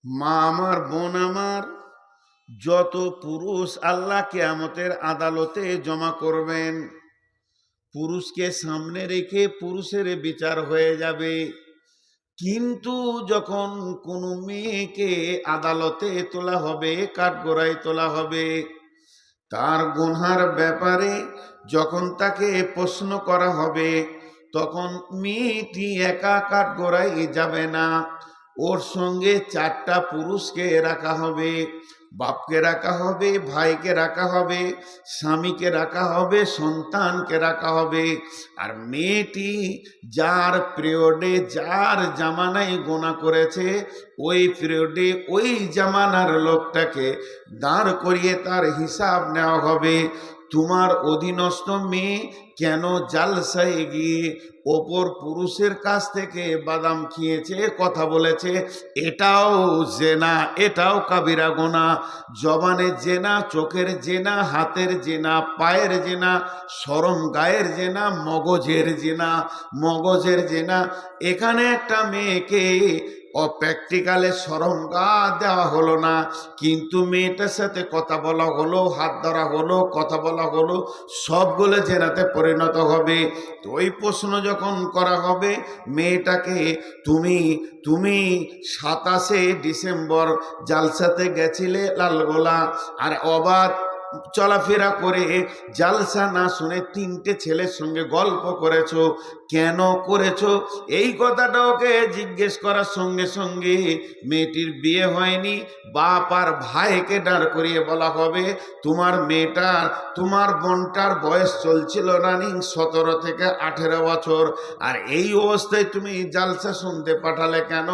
মা আমার, বোন আমার, যত পুরুষ আল্লাহ কিয়ামতের আদালতে জমা করবেন, পুরুষকে সামনে রেখে পুরুষের বিচার হয়ে যাবে। কিন্তু যখন কোনো মেয়েকে আদালতে তোলা হবে, কাঠগড়ায় তোলা হবে, তার গুনহার ব্যাপারে যখন তাকে প্রশ্ন করা হবে, তখন মেয়েটি একা কাঠগড়ায় যাবে না, ওর সঙ্গে 4টা পুরুষকে রাখা হবে। বাপকে রাখা হবে, ভাইকে রাখা হবে, স্বামীকে রাখা হবে, সন্তানকে রাখা হবে। আর মেয়েটি যার পিরিয়ডে, যার জামানায় গোনা করেছে, ওই পিরিয়ডে ওই জামানার লোকটাকে দাঁড় করিয়ে তার হিসাব নেওয়া হবে। তোমার অধীনস্থ মেয়ে কেন জালসায় গিয়ে অপর পুরুষের কাছ থেকে বাদাম খেয়েছে, কথা বলেছে, এটাও জেনা, এটাও কাবিরা গোনা। জবানের জেনা, চোখের জেনা, হাতের জেনা, পায়ের জেনা, শরম গায়ের জেনা, মগজের জেনা, মগজের জেনা। এখানে একটা মেয়েকে প্র্যাকটিক্যালে শরম গা দেওয়া হলো না, কিন্তু মেয়েটার সাথে কথা বলা হলো, হাত ধরা হলো, কথা বলা হলো, সবগুলো জেনাতে পরিণত হবে। তো ওই প্রশ্ন যখন করা হবে মেয়েটাকে, তুমি 27শে ডিসেম্বর জালসাতে গেছিলে লালগোলা, আর অবাধ চলাফেরা করে জালসা না শুনে 3টে ছেলের সঙ্গে গল্প করেছো, কেন করেছো? এই কথাটা ওকে জিজ্ঞেস করার সঙ্গে সঙ্গে মেয়েটির বিয়ে হয়নি, বাপ আর ভাইকে দাঁড় করিয়ে বলা হবে, তোমার মেয়েটার, তোমার বোনটার বয়স চলছিল রানিং 17 থেকে 18 বছর, আর এই অবস্থায় তুমি জালসা শুনতে পাঠালে কেন?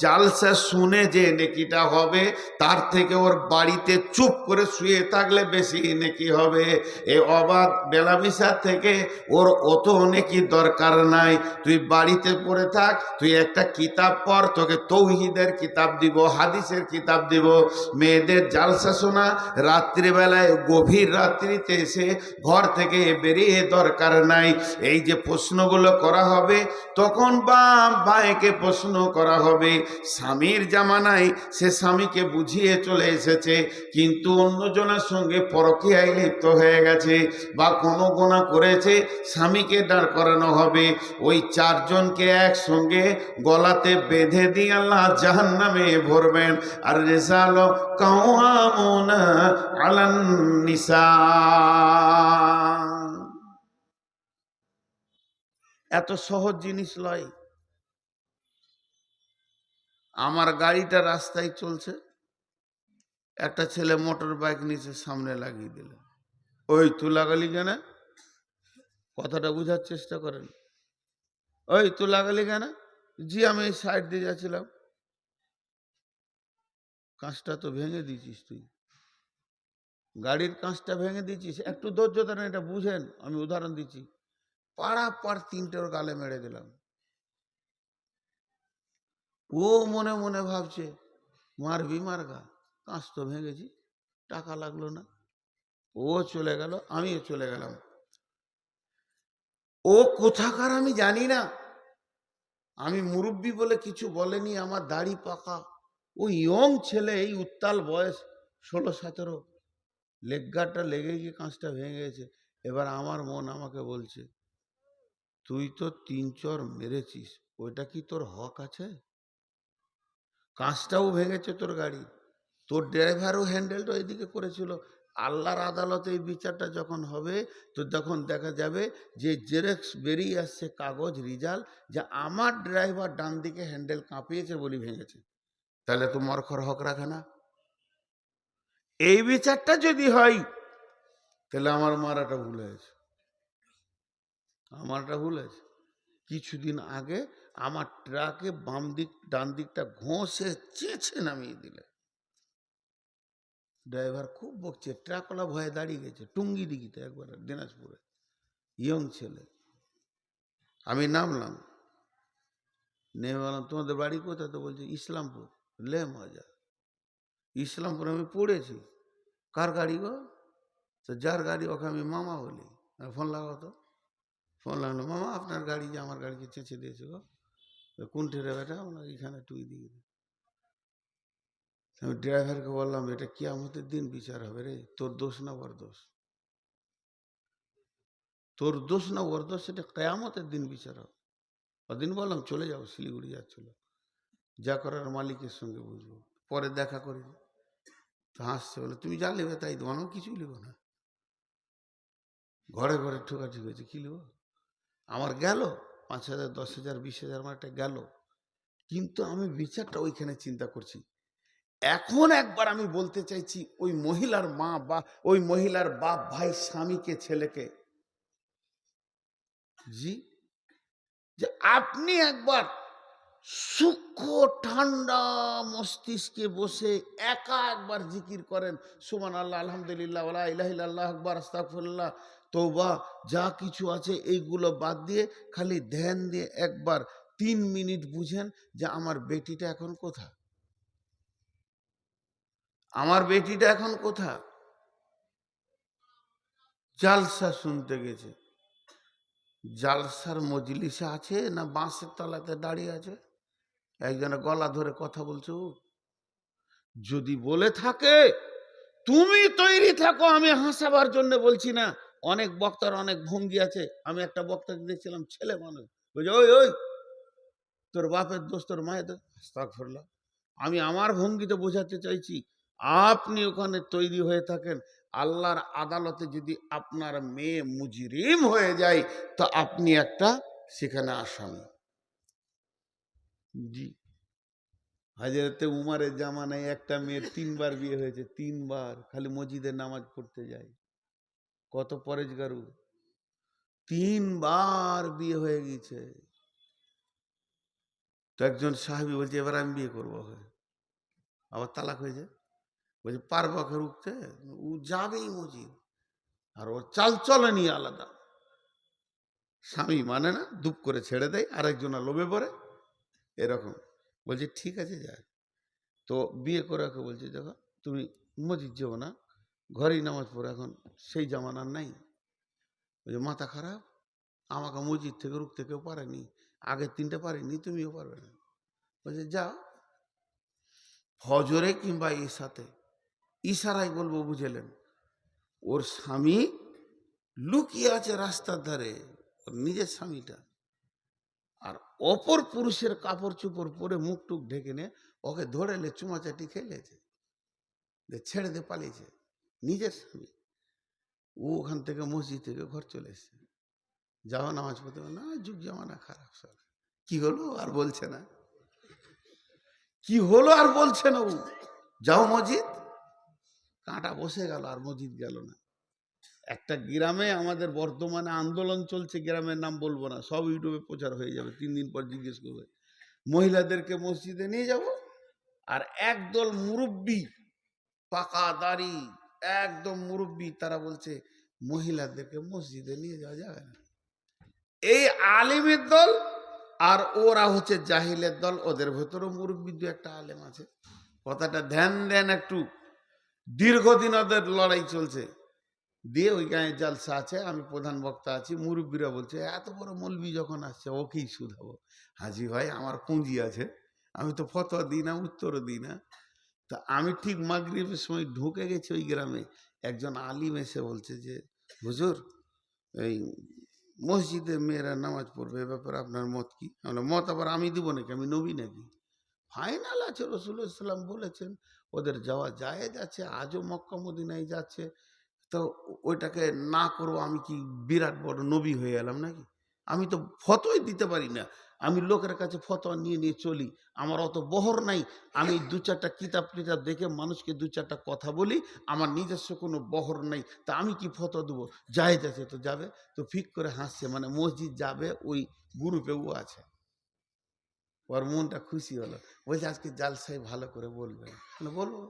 জালসা শুনে যে নেকিটা হবে, তার থেকে ওর বাড়িতে চুপ করে শুয়ে থাকলে বেশি নেকি হবে। এই অবাধ মেলামেশা থেকে ওর অত নেকি দরকার নাই। তুই বাড়িতে পড়ে থাক, তুই একটা কিতাব পড়, তোকে তৌহিদের কিতাব দিব, হাদিসের কিতাব দিব। মেয়েদের জালসা শোনা, রাত্রিবেলায় গভীর রাত্রিতে এসে ঘর থেকে বেরিয়ে দরকার নাই। এই যে প্রশ্নগুলো করা হবে, তখন বাবাকে প্রশ্ন করা হবে। স্বামীর জামানায় সে স্বামীকে বুঝিয়ে চলে এসেছে, কিন্তু অন্যজনের সঙ্গে পরকীয়ায় লিপ্ত হয়ে গেছে বা কোনো গুনাহ করেছে, স্বামীকে দাঁড় করানো হবে। ওই চারজনকে একসঙ্গে গলাতে বেঁধে দিয়ে আল্লাহ জাহান্নামে ভরবেন। আর রিজাল কাওয়ামুনা আলান নিসা। এত সহজ জিনিস লয়। আমার গাড়িটা রাস্তায় চলছে, একটা ছেলে মোটর বাইক নিচে সামনে লাগিয়ে দিল। ওই তুই লাগালি কেন? কথাটা বোঝার চেষ্টা করেন। ওই তুই লাগালি কেন? জি আমি এই সাইড দিয়ে যাচ্ছিলাম। কাঁচটা তো ভেঙে দিয়েছিস তুই, গাড়ির কাঁচটা ভেঙে দিয়েছিস। একটু ধৈর্য ধরেন, এটা বুঝেন, আমি উদাহরণ দিচ্ছি। পাড়া পাড় তিনটে ওর গালে মেরে দিলাম। ও মনে মনে ভাবছে মারবি মারগা, কাঁচ তো ভেঙেছি, টাকা লাগলো না। ও চলে গেল, আমিও চলে গেলাম। ও কোথাকার আমি জানি না, আমি মুরব্বি বলে কিছু বলেনি, আমার দাড়ি পাকা। ও ইয়ং ছেলে, এই উত্তাল বয়স 16-17, লেগগাটা লেগে গিয়ে কাঁচটা ভেঙে গেছে। এবার আমার মন আমাকে বলছে, তুই তো 3 চর মেরেছিস, ওইটা কি তোর হক আছে? কাঁচটাও ভেঙেছে তোর গাড়ি, তোর ড্রাইভারও হ্যান্ডেলটা এদিকে করেছিল। আল্লাহর আদালতে এই বিচারটা যখন হবে, তো তখন দেখা যাবে যে জেরক্স বেরিয়ে আসছে, কাগজ রিজাল্ট, যে আমার ড্রাইভার ডান দিকে হ্যান্ডেল কাঁপিয়েছে বলি ভেঙেছে। তাহলে তো মরখর হক রাখে না। এই বিচারটা যদি হয়, তাহলে আমার মারাটা ভুল হয়েছে, আমারটা ভুল হয়েছে। কিছুদিন আগে আমার ট্রাকে বাম দিক ডান দিকটা ঘষে চেঁচে নামিয়ে দিলে, ড্রাইভার খুব বকছে, ট্রাকওয়ালা ভয়ে দাঁড়িয়ে গেছে টুঙ্গি দিঘিতে, একবার দিনাজপুরে, ইয়ং ছেলে। আমি নামলাম, নেমে বললাম তোমাদের বাড়ি কোথায়? তো বলছে ইসলামপুর। লে মজা, ইসলামপুর আমি পড়েছি। কার গাড়ি গো? তো যার গাড়ি ওকে আমি মামা বলি। ফোন লাগাও তো। ফোন লাগলো, মামা আপনার গাড়ি যে আমার গাড়িকে চেঁচে দিয়েছে গো। কোন ঠেরে বেটা? আমরা এখানে টুই দিয়ে। আমি ড্রাইভারকে বললাম, এটা কিয়ামতের দিন বিচার হবে রে, তোর দোষ না ওর দোষ, তোর দোষ না ওর দোষ, সেটা কেয়ামতের দিন বিচার হবে। ওদিন বললাম চলে যাও, শিলিগুড়ি যাচ্ছিল, যা করার মালিকের সঙ্গে বুঝবো, পরে দেখা করি। তো হাসছে, বলে তুমি যা নেবে তাই দেবো, আমার কিছুই নেবো না। ঘরে ঘরে ঠোকাঠুকি হয়েছে, কি নেবো? আমার গেল 5,000, 10,000, 20,000 আমার একটা গেল, কিন্তু আমি বিচারটা ওইখানে চিন্তা করছি। এখন একবার আমি বলতে চাইছি ওই মহিলার মা বা ওই মহিলার বাপ ভাই স্বামীকে ছেলেকে, জি, যে আপনি একবার সূক্ষ্ম ঠান্ডা মস্তিষ্কে বসে একা একবার জিকির করেন, সুবহানাল্লাহ, আলহামদুলিল্লাহ, ওয়া লা ইলাহা ইল্লাল্লাহ, আকবার, আস্তাগফিরুল্লাহ, তওবা, যা কিছু আছে এইগুলো বাদ দিয়ে খালি ধ্যান দিয়ে একবার 3 মিনিট বুঝেন যে আমার বেটিটা এখন কোথা, আমার বেটিটা এখন কোথা? জালসা শুনতে গেছে। জালসার মজলিসে আছে না বাঁশের তলাতে দাঁড়িয়ে আছে? একজনের গলা ধরে কথা বলছো। যদি বলে থাকে তুমি তৈরি থাকো, আমি হাসাবার জন্য বলছি না। অনেক বক্তার অনেক ভঙ্গি আছে। আমি একটা বক্তাকে দেখছিলাম, ছেলে মানুষ, বলছে ওই ওই তোর বাপের দোষ, তোর মায়ের দোষ। আস্তাগফিরুল্লাহ। আমি আমার ভঙ্গিতে বোঝাতে চাইছি, আপনি ওখানে তৈরি হয়ে থাকেন, আল্লাহর আদালতে যদি আপনার মেয়ে মুজরিম হয়ে যায়, তো আপনি একটা সেখানে আসামি। জি, হাজরতে উমারের জামানায় একটা মেয়ের 3বার বিয়ে হয়েছে, 3বার, খালি মসজিদে নামাজ পড়তে যায়। কত পরেজগারু, 3বার বিয়ে হয়ে গেছে। তো একজন সাহাবী বলছে এবার আমি বিয়ে করবো, আবার তালাক হয়েছে। বলছে পারবা কে রুখতে? ও যাবেই মসজিদ, আর ওর চাল চলনি আলাদা। স্বামী মানে না, দুপ করে ছেড়ে দেয়, আরেকজনা লোভে পড়ে এরকম। বলছে ঠিক আছে যায়। তো বিয়ে করে ওকে বলছে দেখো তুমি মসজিদ যাবো না, ঘরেই নামাজ পড়ো, এখন সেই জামানার নাই। বলছে মাথা খারাপ, আমাকে মসজিদ থেকে রুখতে কেউ পারেনি, আগের 3টে পারিনি, তুমিও পারবে না। বলছে যাও, ফজরে কিংবা ঈশাতে, ইশারাই বলবো বুঝেলেন, ওর স্বামী লুকিয়ে আছে রাস্তার ধারে, ওর নিজের স্বামীটা, আর অপর পুরুষের কাপড় চোপড় পরে মুখ টুক ঢেকে নে ওকে ধরেলে চুমাচাটি খেলেছে, ছেড়ে দিয়ে পালিয়েছে নিজের স্বামী। ও ওখান থেকে মসজিদ থেকে ঘর চলে এসছে, যাও নামাজ পড়তে, না যুগ জামানা খারাপ সব। কি হলো আর বলছে না, কি হলো আর বলছে না, ও যাও মসজিদ, কাঁটা বসে গেল আর মসজিদ গেল না। একটা গ্রামে আমাদের বর্তমানে আন্দোলন চলছে, গ্রামের নাম বলবো না, সব ইউটিউবে প্রচার হয়ে যাবে, 3 দিন পর জিজ্ঞেস করবে। মহিলাদেরকে মসজিদে নিয়ে যাব, আর একদল মুরব্বী, পাকা দাড়ি, একদম মুরব্বী, তারা বলছে মহিলাদেরকে মসজিদে নিয়ে যাওয়া যাবে না। এই আলিমের দল আর ওরা হচ্ছে জাহিলের দল, ওদের ভেতরেও মুরব্বী 2-1টা আলেম আছে। কথাটা ধ্যান দেন একটু, দীর্ঘদিন ওদের লড়াই চলছে। দিয়ে ওই গায়ে জালসা আছে, আমি প্রধান বক্তা আছি, মুরব্বীরা বলছে এত বড় মৌলবি যখন আসছে ওকেই শুধাবো। হাজি ভাই আমার পুঁজি আছে, আমি তো ফতোয়া দিই না, উত্তরও দিই না। তা আমি ঠিক মাগরিবের সময় ঢুকে গেছি ওই গ্রামে, একজন আলিম এসে বলছে যে হুজুর এই মসজিদে মেয়েরা নামাজ পড়বে, এ ব্যাপারে আপনার মত কি? মত আবার আমি দিব নাকি, আমি নবী নাকি? ফাইনাল আছে, রাসূলুল্লাহ সাল্লাল্লাহু আলাইহি ওয়াসাল্লাম বলেছেন ওদের যাওয়া জায়েজ আছে, আজও মক্কা মদিনায় যাচ্ছে, তো ওইটাকে না করবো, আমি কি বিরাট বড় নবী হয়ে গেলাম নাকি? আমি তো ফতোয়াই দিতে পারি না, আমি লোকের কাছে ফতোয়া নিয়ে নিয়ে চলি, আমার অত বহর নাই, আমি 2-4টা কিতাব টিতাব দেখে মানুষকে 2-4টা কথা বলি, আমার নিজস্ব কোনো বহর নাই, তা আমি কি ফতোয়া দেবো? জায়েজ আছে তো যাবে। তো ফিক করে হাসছে, মানে মসজিদ যাবে ওই গ্রুপে ও আছে, ওর মনটা খুশি হলো, বলছে আজকে জালসাই ভালো করে বলবে, বলবো।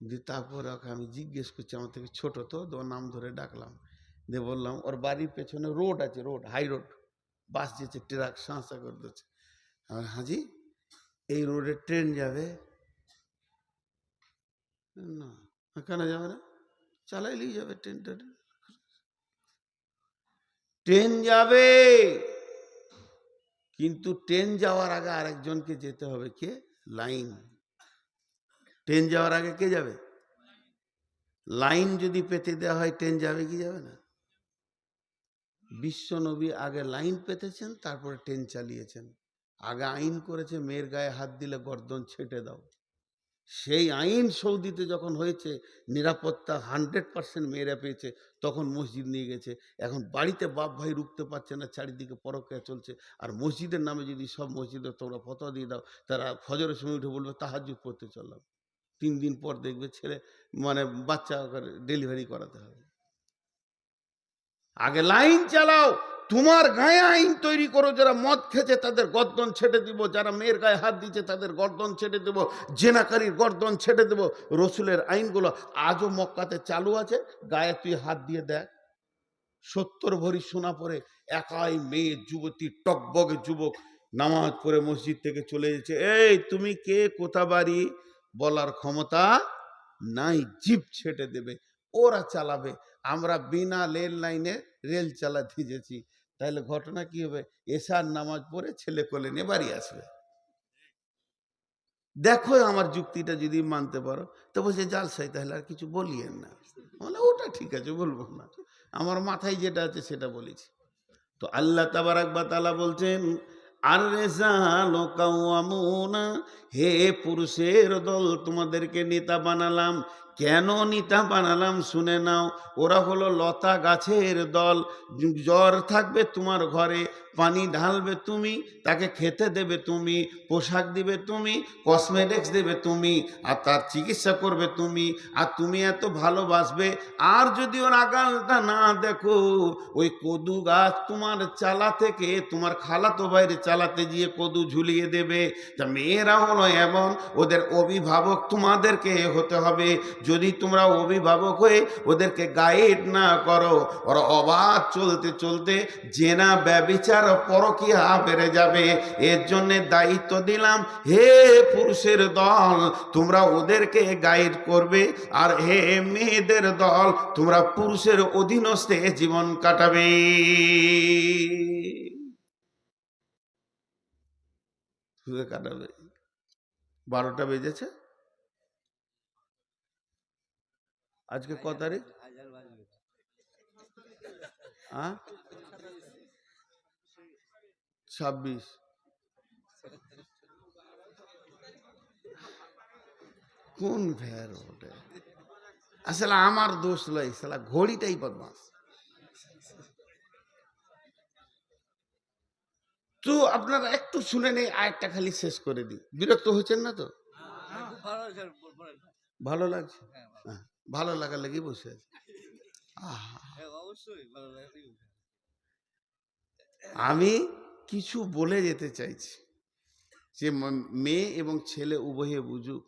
দিয়ে তারপরে ওকে আমি জিজ্ঞেস করছি, আমার থেকে ছোট তো, ওর নাম ধরে ডাকলাম, দিয়ে বললাম ওর বাড়ির পেছনে রোড আছে, রোড হাই রোড, বাস যেছে, ট্রাক সাঁসা করে দিচ্ছে। হাজি এই রোডে ট্রেন যাবে না? কেন যাবে না? চালাইলেই যাবে ট্রেনটা, ট্রেন যাবে, কিন্তু ট্রেন যাওয়ার আগে আরেকজনকে যেতে হবে, কে? লাইন। ট্রেন যাওয়ার আগে কে যাবে? লাইন যদি পেতে দেওয়া হয় ট্রেন যাবে কি যাবে না? বিশ্ব নবী আগে লাইন পেতেছেন, তারপরে ট্রেন চালিয়েছেন। আগে আইন করেছে মেয়ের গায়ে হাত দিলে গর্দন ছেটে দাও। সেই আইন সৌদিতে যখন হয়েছে, নিরাপত্তা 100% মেয়েরা পেয়েছে, তখন মসজিদ নিয়ে গেছে। এখন বাড়িতে বাপ ভাই রুখতে পারছে না, চারিদিকে পরক্রিয়া চলছে, আর মসজিদের নামে যদি সব মসজিদে তোমরা ফতোয়া দিয়ে দাও, তারা ফজরের সময় উঠে বলবে তাহাজ্জুদ পড়তে চললাম, 3 দিন পর দেখবে ছেলে মানে বাচ্চা ডেলিভারি করাতে হবে। আগে লাইন চালাও, তোমার গায়ে আইন তৈরি করো, যারা মদ খেয়েছে তাদের গর্দন ছেটে দিব, যারা মেয়ের গায়ে হাত দিচ্ছে তাদের গর্দন ছেটে দেব, জেনাকারীর গর্দন ছেটে দেব। রসুলের আইনগুলো আজও মক্কাতে চালু আছে, গায়ে তুই হাত দিয়ে দেখ, 70 ভরি সোনা পরে একাই মেয়ে যুবতী টকবগে যুবক নামাজ পড়ে মসজিদ থেকে চলে যাচ্ছে। এই তুমি কে, কোথা বাড়ি বলার ক্ষমতা নাই, জিপ ছেটে দেবে, ওরা চালাবে। আমরা বিনা রেল লাইনে রেল চালাতে যেছি, তাহলে ঘটনা কি হবে? এশার নামাজ পড়ে ছেলে কোলে নিয়ে বাড়ি আসবে। দেখো আমার যুক্তিটা যদি মানতে পারো। তো বলছে জালসাই, তাহলে আর কিছু বলিয়েন না। বলে ওটা ঠিক আছে, বলবো না, আমার মাথায় যেটা আছে সেটা বলেছি। তো আল্লাহ তাবারাক ওয়া তাআলা বলছেন, আর রিজালু কাওয়ামুনা, হে পুরুষের দল, তোমাদেরকে নেতা বানালাম কেন নিতা বানালাম শুনে নাও। ওরা হলো লতা গাছের দল। জ্বর থাকবে তোমার ঘরে, পানি ঢালবে তুমি, তাকে খেতে দেবে তুমি, পোশাক দিবে তুমি, কসমেটিক্স দেবে তুমি, আর তার চিকিৎসা করবে তুমি, আর তুমি এত ভালোবাসবে। আর যদি ওর আগালটা না দেখো, ওই কদু গাছ তোমার চালা থেকে তোমার খালাতো বাইরে চালাতে গিয়ে কদু ঝুলিয়ে দেবে। তা মেয়েরা হলো এমন, ওদের অভিভাবক তোমাদেরকে হতে হবে। যদি তোমরা অভিভাবক হয়ে ওদেরকে গাইড না করো, ওরা অবাধ চলতে চলতে জেনা ব্যভিচার পরকীয়া বেড়ে যাবে। এর জন্য দায়িত্ব দিলাম, হে পুরুষের দল তোমরা ওদেরকে গাইড করবে, আর হে মেয়েদের দল তোমরা পুরুষের অধীনস্থে জীবন কাটাবে। কাটাবে। 12টা বেজেছে। আজকে ক তারিখ? 26। কোন ফের ওটা? আসলে আমার দোষ লয়, সালা ঘড়িটাই বদমাস। তো আপনারা একটু শুনে নেই, আরেকটা খালি শেষ করে দিই। বিরক্ত হচ্ছেন না তো? ভালো লাগছে? ভালো লাগার লেগে বসে আছে। আমি কিছু বলে যেতে চাইছি যে মেয়ে এবং ছেলে উভয়ে বুঝুক।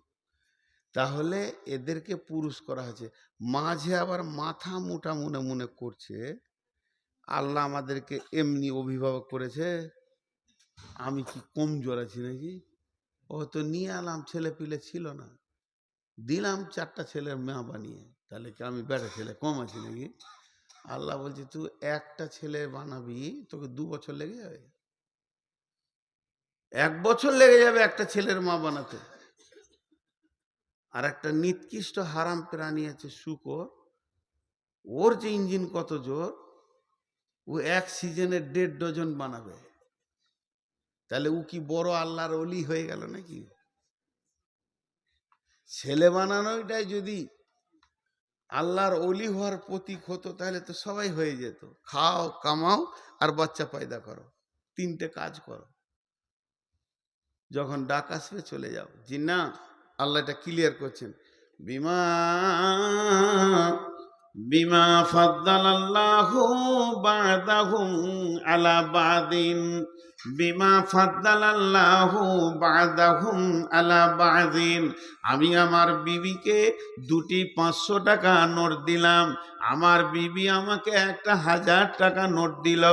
তাহলে এদেরকে পুরুষ করা হয়েছে, মাঝে আবার মাথা মোটা মনে মনে করছে আল্লাহ আমাদেরকে এমনি অভিভাবক করেছে, আমি কি কমজোর আছি নাকি? ও তো নিয়ে আলাম, ছেলে পিলে ছিল না, দিলাম 4টা ছেলের মা বানিয়ে, তাহলে কি আমি বেটা ছেলে কম আছি নাকি? আল্লাহ বলছে তুই একটা ছেলে বানাবি, তোকে 2 বছর লেগে যাবে, 1 বছর লেগে যাবে একটা ছেলের মা বানাতে। আর একটা নিকৃষ্ট হারাম প্রাণী আছে শূকর, ওর যে ইঞ্জিন কত জোর, ও 1 সিজনে 1.5 ডজন বানাবে। তাহলে ও কি বড় আল্লাহর ওলি হয়ে গেল নাকি? ছেলে বানানোটাই যদি আল্লাহর ওলি হওয়ার প্রতীক হতো, তাহলে তো সবাই হয়ে যেত। খাও, কামাও, আর বাচ্চা পয়দা করো, 3টে কাজ করো, যখন ডাক আসবে চলে যাও। জি না, আল্লাহ এটা ক্লিয়ার করছেন, বিমা বিমা ফাদ্দালাল্লাহু বা'দাহুম আলা বা'দিন, বিমা ফাদ্দালাল্লাহু বা'দাহুম আলা বা'দিন। আমি আমার বিবিকে 2টি 500 টাকা নোট দিলাম, আমার বিবি আমাকে একটা 1000 টাকা নোট দিল।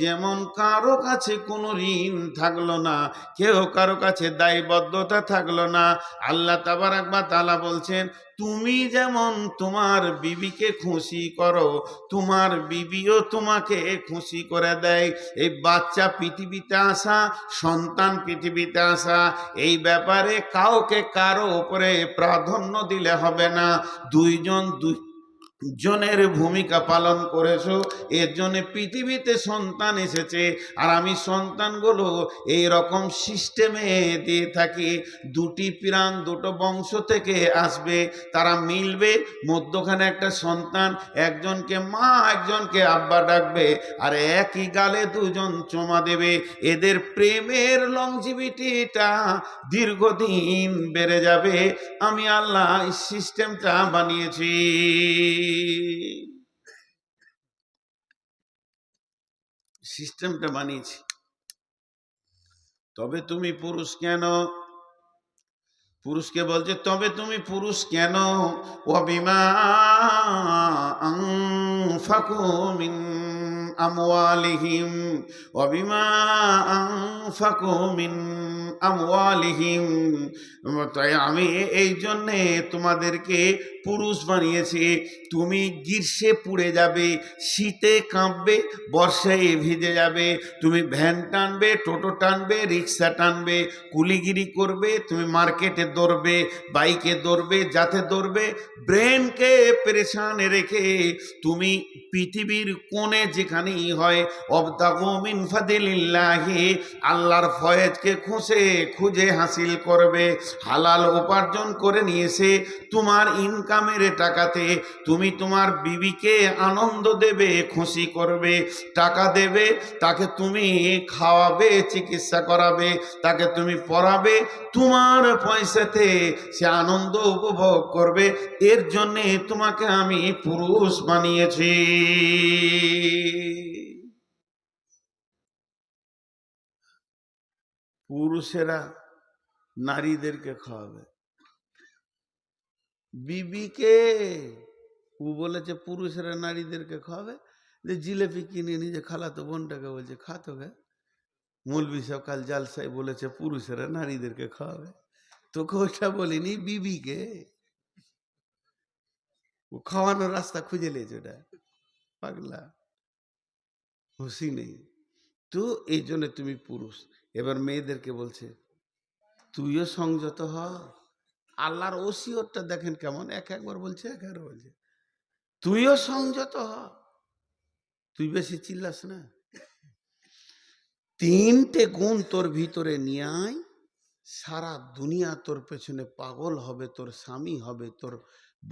যেমন কারো কাছে কোনো ঋণ থাকলো না, কেউ কারো কাছে দায়বদ্ধতা থাকলো না। আল্লাহ তাবারাক ওয়া তাআলা বলছেন, তুমি যেমন তোমার বিবিকে খুশি করো, তোমার বিবিও তোমাকে খুশি করে দেয়। এই বাচ্চা পৃথিবীতে আসা, সন্তান পৃথিবীতে আসা, এই ব্যাপারে কাউকে কারো উপরে প্রাধান্য দিলে হবে না। দুইজন জনের ভূমিকা পালন করেছো, এর জন্য পৃথিবীতে সন্তান এসেছে। আর আমি সন্তানগুলো এই রকম সিস্টেমে দিয়ে থাকি, 2টি প্রাণ 2টো বংশ থেকে আসবে, তারা মিলবে, মধ্যখানে একটা সন্তান, একজনকে মা একজনকে আব্বা ডাকবে, আর একই গালে 2জন চুমা দেবে। এদের প্রেমের লংজিভিটিটা দীর্ঘদিন বেড়ে যাবে। আমি আল্লাহ এই সিস্টেমটা বানিয়েছি। সিস্টেমটা বানিয়েছি। তবে তুমি পুরুষ কেন? পুরুষকে বলছে তবে তুমি পুরুষ কেন? ওয়াবিমা আনফাকু মিন আমওয়ালিহিম, ওয়াবিমা আনফাকু মিন আমওয়ালিহিম। তাই আমি এই জন্যে তোমাদেরকে পুরুষ বানিয়েছি। তুমি গ্রীষ্মে পুড়ে যাবে, শীতে কাঁপবে, বর্ষায় ভিজে যাবে। তুমি ভ্যান টানবে, টোটো টানবে, রিক্সা টানবে, কুলিগিরি করবে, তুমি মার্কেটে দৌড়বে, বাইকে দৌড়বে, যাতে দৌড়বে। ব্রেনকে পেরেশানে রেখে তুমি পৃথিবীর কোণে যেখানেই হয়, অবতাগু মিন ফাদিলিল্লাহি, আল্লাহর ফয়েজকে খুঁজে হাসিল করবে। হালাল উপার্জন করে নিয়েছে, তোমার ইনকাম ইনকামের টাকাতে তুমি তোমার বিবিকে আনন্দ দেবে, খুশি করবে, টাকা দেবে, তাকে তুমি খাওয়াবে, চিকিৎসা করাবে, তাকে তুমি পড়াবে, তোমার পয়সাতে সে আনন্দ উপভোগ করবে। এর জন্যে তোমাকে আমি পুরুষ বানিয়েছি। পুরুষেরা নারীদেরকে খাওয়াবে, বিবিকে। ও বলেছে পুরুষেরা নারীদেরকে খাওয়াবে, যে জিলেপি কিনে নিজে খালাতো বোনটাকে বলছে খাতো গে। মৌলবি সাহেব কাল জালসাই বলেছে পুরুষেরা নারীদেরকে খাওয়াবে, তোকে ওইটা বলিনি, বিবিকে। ও খাওয়ানোর রাস্তা খুঁজে নিয়েছে, ওটা পাগলা, হুঁশি নেই। তো এই জন্য তুমি পুরুষ। এবার মেয়েদেরকে বলছে তুইও সংযত হ। আল্লাহর ওসিয়তটা দেখেন কেমন, একবার বলছে একবার বলছে তুইও সংযত হ, তুই বেশি চিল্লাস না। তিনটে গুণ তোর ভিতরে নিয়ে আয়, সারা দুনিয়া তোর পেছনে পাগল হবে, তোর স্বামী হবে, তোর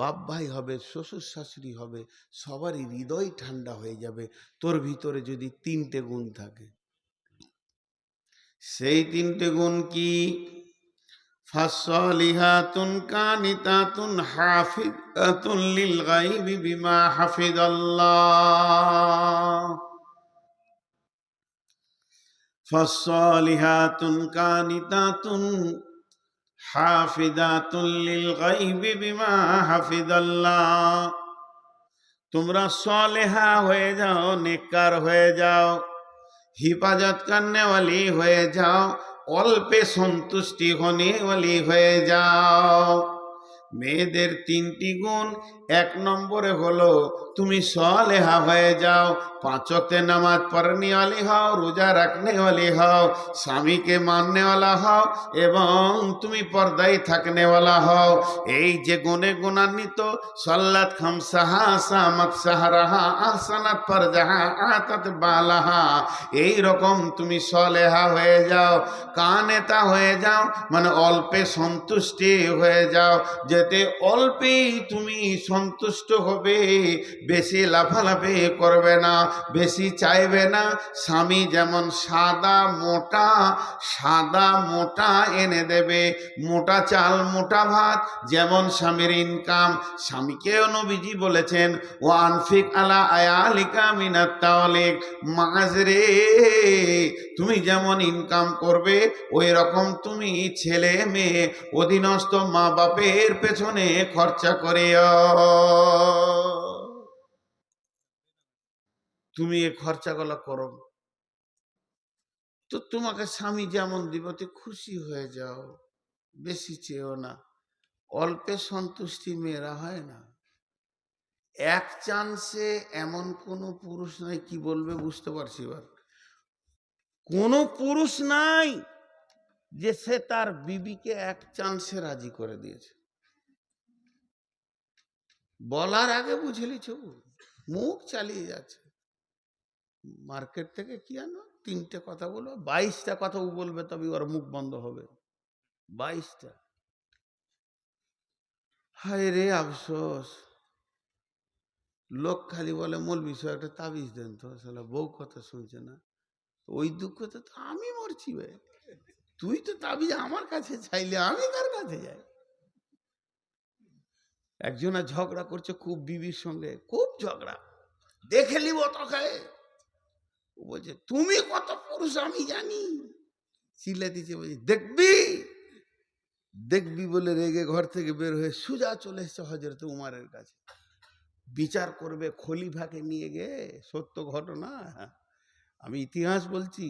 বাপ ভাই হবে, শ্বশুর শাশুড়ি হবে, সবারই হৃদয় ঠান্ডা হয়ে যাবে তোর ভিতরে যদি তিনটে গুণ থাকে। সেই তিনটে গুণ কি? ফাসলিহাতুন কানিতাতুন হাফিজাতুন লিল গায়বি বিমা হাফিজাল্লাহ। ফাসলিহাতুন কানিতাতুন হাফিজাতুন লিল গায়বি বিমা হাফিজাল্লাহ। তোমরা সালেহা হয়ে যাও, নেককার হয়ে যাও, हिफाजत करने वाली হয়ে যাও, অল্পে সন্তুষ্টি होने वाली হয়ে যাও। মেয়েদের তিনটি গুণ, এক নম্বরে হলো তুমি সালেহা হয়ে যাও, পাঁচ ওয়াক্ত নামাজ পড়নে वाली হও, রোজা রাখনে वाली হও, স্বামীকে মাননে वाला হও এবং তুমি পর্দায় থাকনে वाला হও। এই যে গুণে গুণান্বিত, সাল্লাত খামসাহা সামাত সাহরাহা আহসানাত ফারজাহা আতাত বালাহা, এই রকম তুমি সালেহা হয়ে যাও, কানেতা হয়ে যাও, মানে অল্পে সন্তুষ্টি হয়ে যাও, যেতে অল্পেই তুমি সন্তুষ্ট হবে, বেশি লাফালাফি করবে না, বেশি চাইবে না। স্বামী যেমন সাদা মোটা এনে দেবে, মোটা চাল মোটা ভাত, যেমন স্বামীর ইনকাম। স্বামীকেও নবীজি বলেছেন ও আনফিক আলা আয়ালিকা মিনাত তাওলিক, মাঝরে তুমি যেমন ইনকাম করবে ওই রকম তুমি ছেলে মেয়ে অধীনস্থ মা বাপের পেছনে খরচা করিও। তুমি এই খরচাগুলো করো, তো তোমাকে স্বামী যেমন দিব তো খুশি হয়ে যাও, বেশি চেয়েও না। অল্পে সন্তুষ্টি মেয়েরা হয় না। এক চান্সে এমন কোন পুরুষ নাই, কি বলবে বুঝতে পারছি এবার, কোন পুরুষ নাই যে সে তার বিবিকে এক চান্সে রাজি করে দিয়েছে। বলার আগে বুঝে লিছো, মুখ চালিয়ে যাচ্ছে। মার্কেট থেকে কি আনো, তিনটে কথা বলো, 22টা কথা ও বলবে, তবে ওর মুখ বন্ধ হবে। 22টা। হায় রে আফসোস, লোক খালি বলে মৌলবি সাহেব একটা তাবিজ দেন তো, শালা বউ কথা শুনছে না। ওই দুঃখতে তো আমি মরছি ভাই, তুই তো তাবিজ আমার কাছে চাইলে আমি কার কাছে যাই। একজনা ঝগড়া করছে খুব বিবির সঙ্গে, খুব ঝগড়া, দেখে নিব তোকে। ও বলছে তুমি কত পুরুষ আমি জানি, চিল্লা দিচ্ছে, বলছে দেখবি দেখবি বলে রেগে ঘর থেকে বের হয়ে সুজা চলে এসছে হযরত উমারের কাছে, বিচার করবে খলিফাকে নিয়ে গিয়ে। সত্য ঘটনা, আমি ইতিহাস বলছি।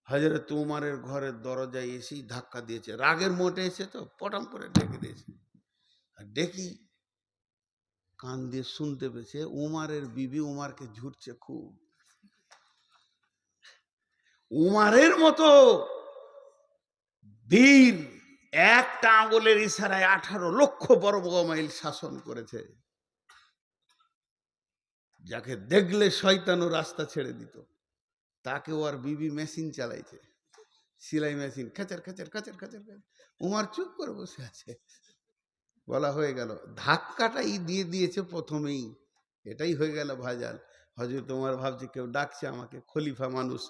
হযরত উমারের ঘরের দরজায় এসেই ধাক্কা দিয়েছে, রাগের মোটে এসে তো পটাম করে ডেকে দিয়েছে। আর ডেকি কান দিয়ে শুনতে পেয়েছে উমারের বিবি উমারকে ঝুরছে খুব। উমারের মতো বীর একটা আঙ্গুলের ইশারায় 18 লক্ষ বর্গ মাইল শাসন করেছে, যাকে দেখলে শয়তানও রাস্তা ছেড়ে দিত, তাকে ওর বিবি মেশিন চালাইছে, সেলাই মেশিন, খাচার খাচার খাচার খাচার। উমার চুপ করে বসে আছে, বলা হয়ে গেল, ধাক্কাটাই দিয়ে দিয়েছে প্রথমেই, এটাই হয়ে গেল ভাজাল। হজরত তোমার ভাবছে কেউ ডাকছে আমাকে, খলিফা মানুষ,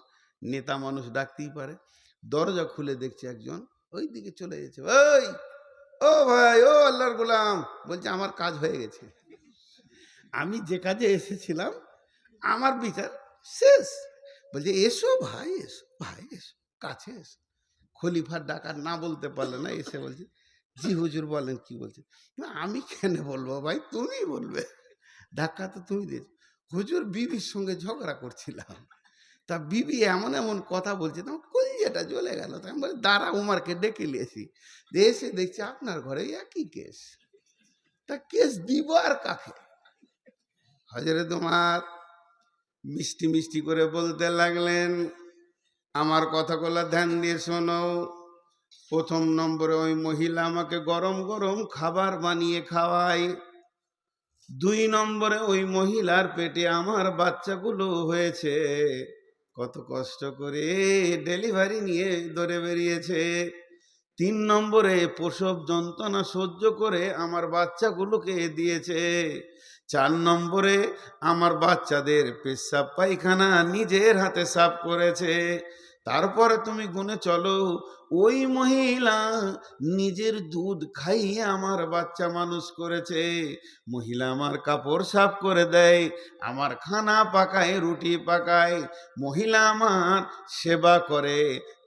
নেতা মানুষ ডাকতেই পারে। দরজা খুলে দেখছে একজন ওই দিকে চলে গেছে, ওই ও ভাই, ও আল্লাহর গোলাম, বলছে আমার কাজ হয়ে গেছে, আমি যে কাজে এসেছিলাম আমার বিচার শেষ। বলছে এসো ভাই, এসো ভাই, এসো কাছে এসো। খলিফার ডাকার না বলতে পারলে না, এসে বলছে জি হুজুর বলেন, কি বলছে। না আমি কেন বলবো ভাই, তুমি বলবে, ধাক্কা তো তুমি দিয়েছো। হুজুর বিবির সঙ্গে ঝগড়া করছিলাম, তা বিবি এমন এমন কথা বলছে, তোমার কলিজাটা জ্বলে গেল। তাই আমি বলি দাঁড়া, উমারকে ডেকে নিয়েছি, এসে দেখছি আপনার ঘরে একই কেস, তা কেস দিব আর কাকে। হজরত তোমার মিষ্টি মিষ্টি করে বলতে লাগলেন, আমার কথাগুলো ধ্যান দিয়ে শোনো। প্রথম নম্বরে ওই মহিলা আমাকে গরম গরম খাবার বানিয়ে খাওয়ায়। 2 নম্বরে ওই মহিলার পেটে আমার বাচ্চাগুলো হয়েছে, কত কষ্ট করে ডেলিভারি নিয়ে দৌড়ে বেরিয়েছে। 3 নম্বরে প্রসব যন্ত্রণা সহ্য করে আমার বাচ্চাগুলোকে দিয়েছে। 4 নম্বরে আমার বাচ্চাদের পেশাব পায়খানা নিজের হাতে সাফ করেছে। তারপরে তুমি গুনে চলো, ওই মহিলা নিজের দুধ খাইয়ে আমার বাচ্চা মানুষ করেছে। মহিলা আমার কাপড় সাফ করে দেয়, আমার খানা পাকায়, রুটি পাকায়, মহিলা আমার সেবা করে।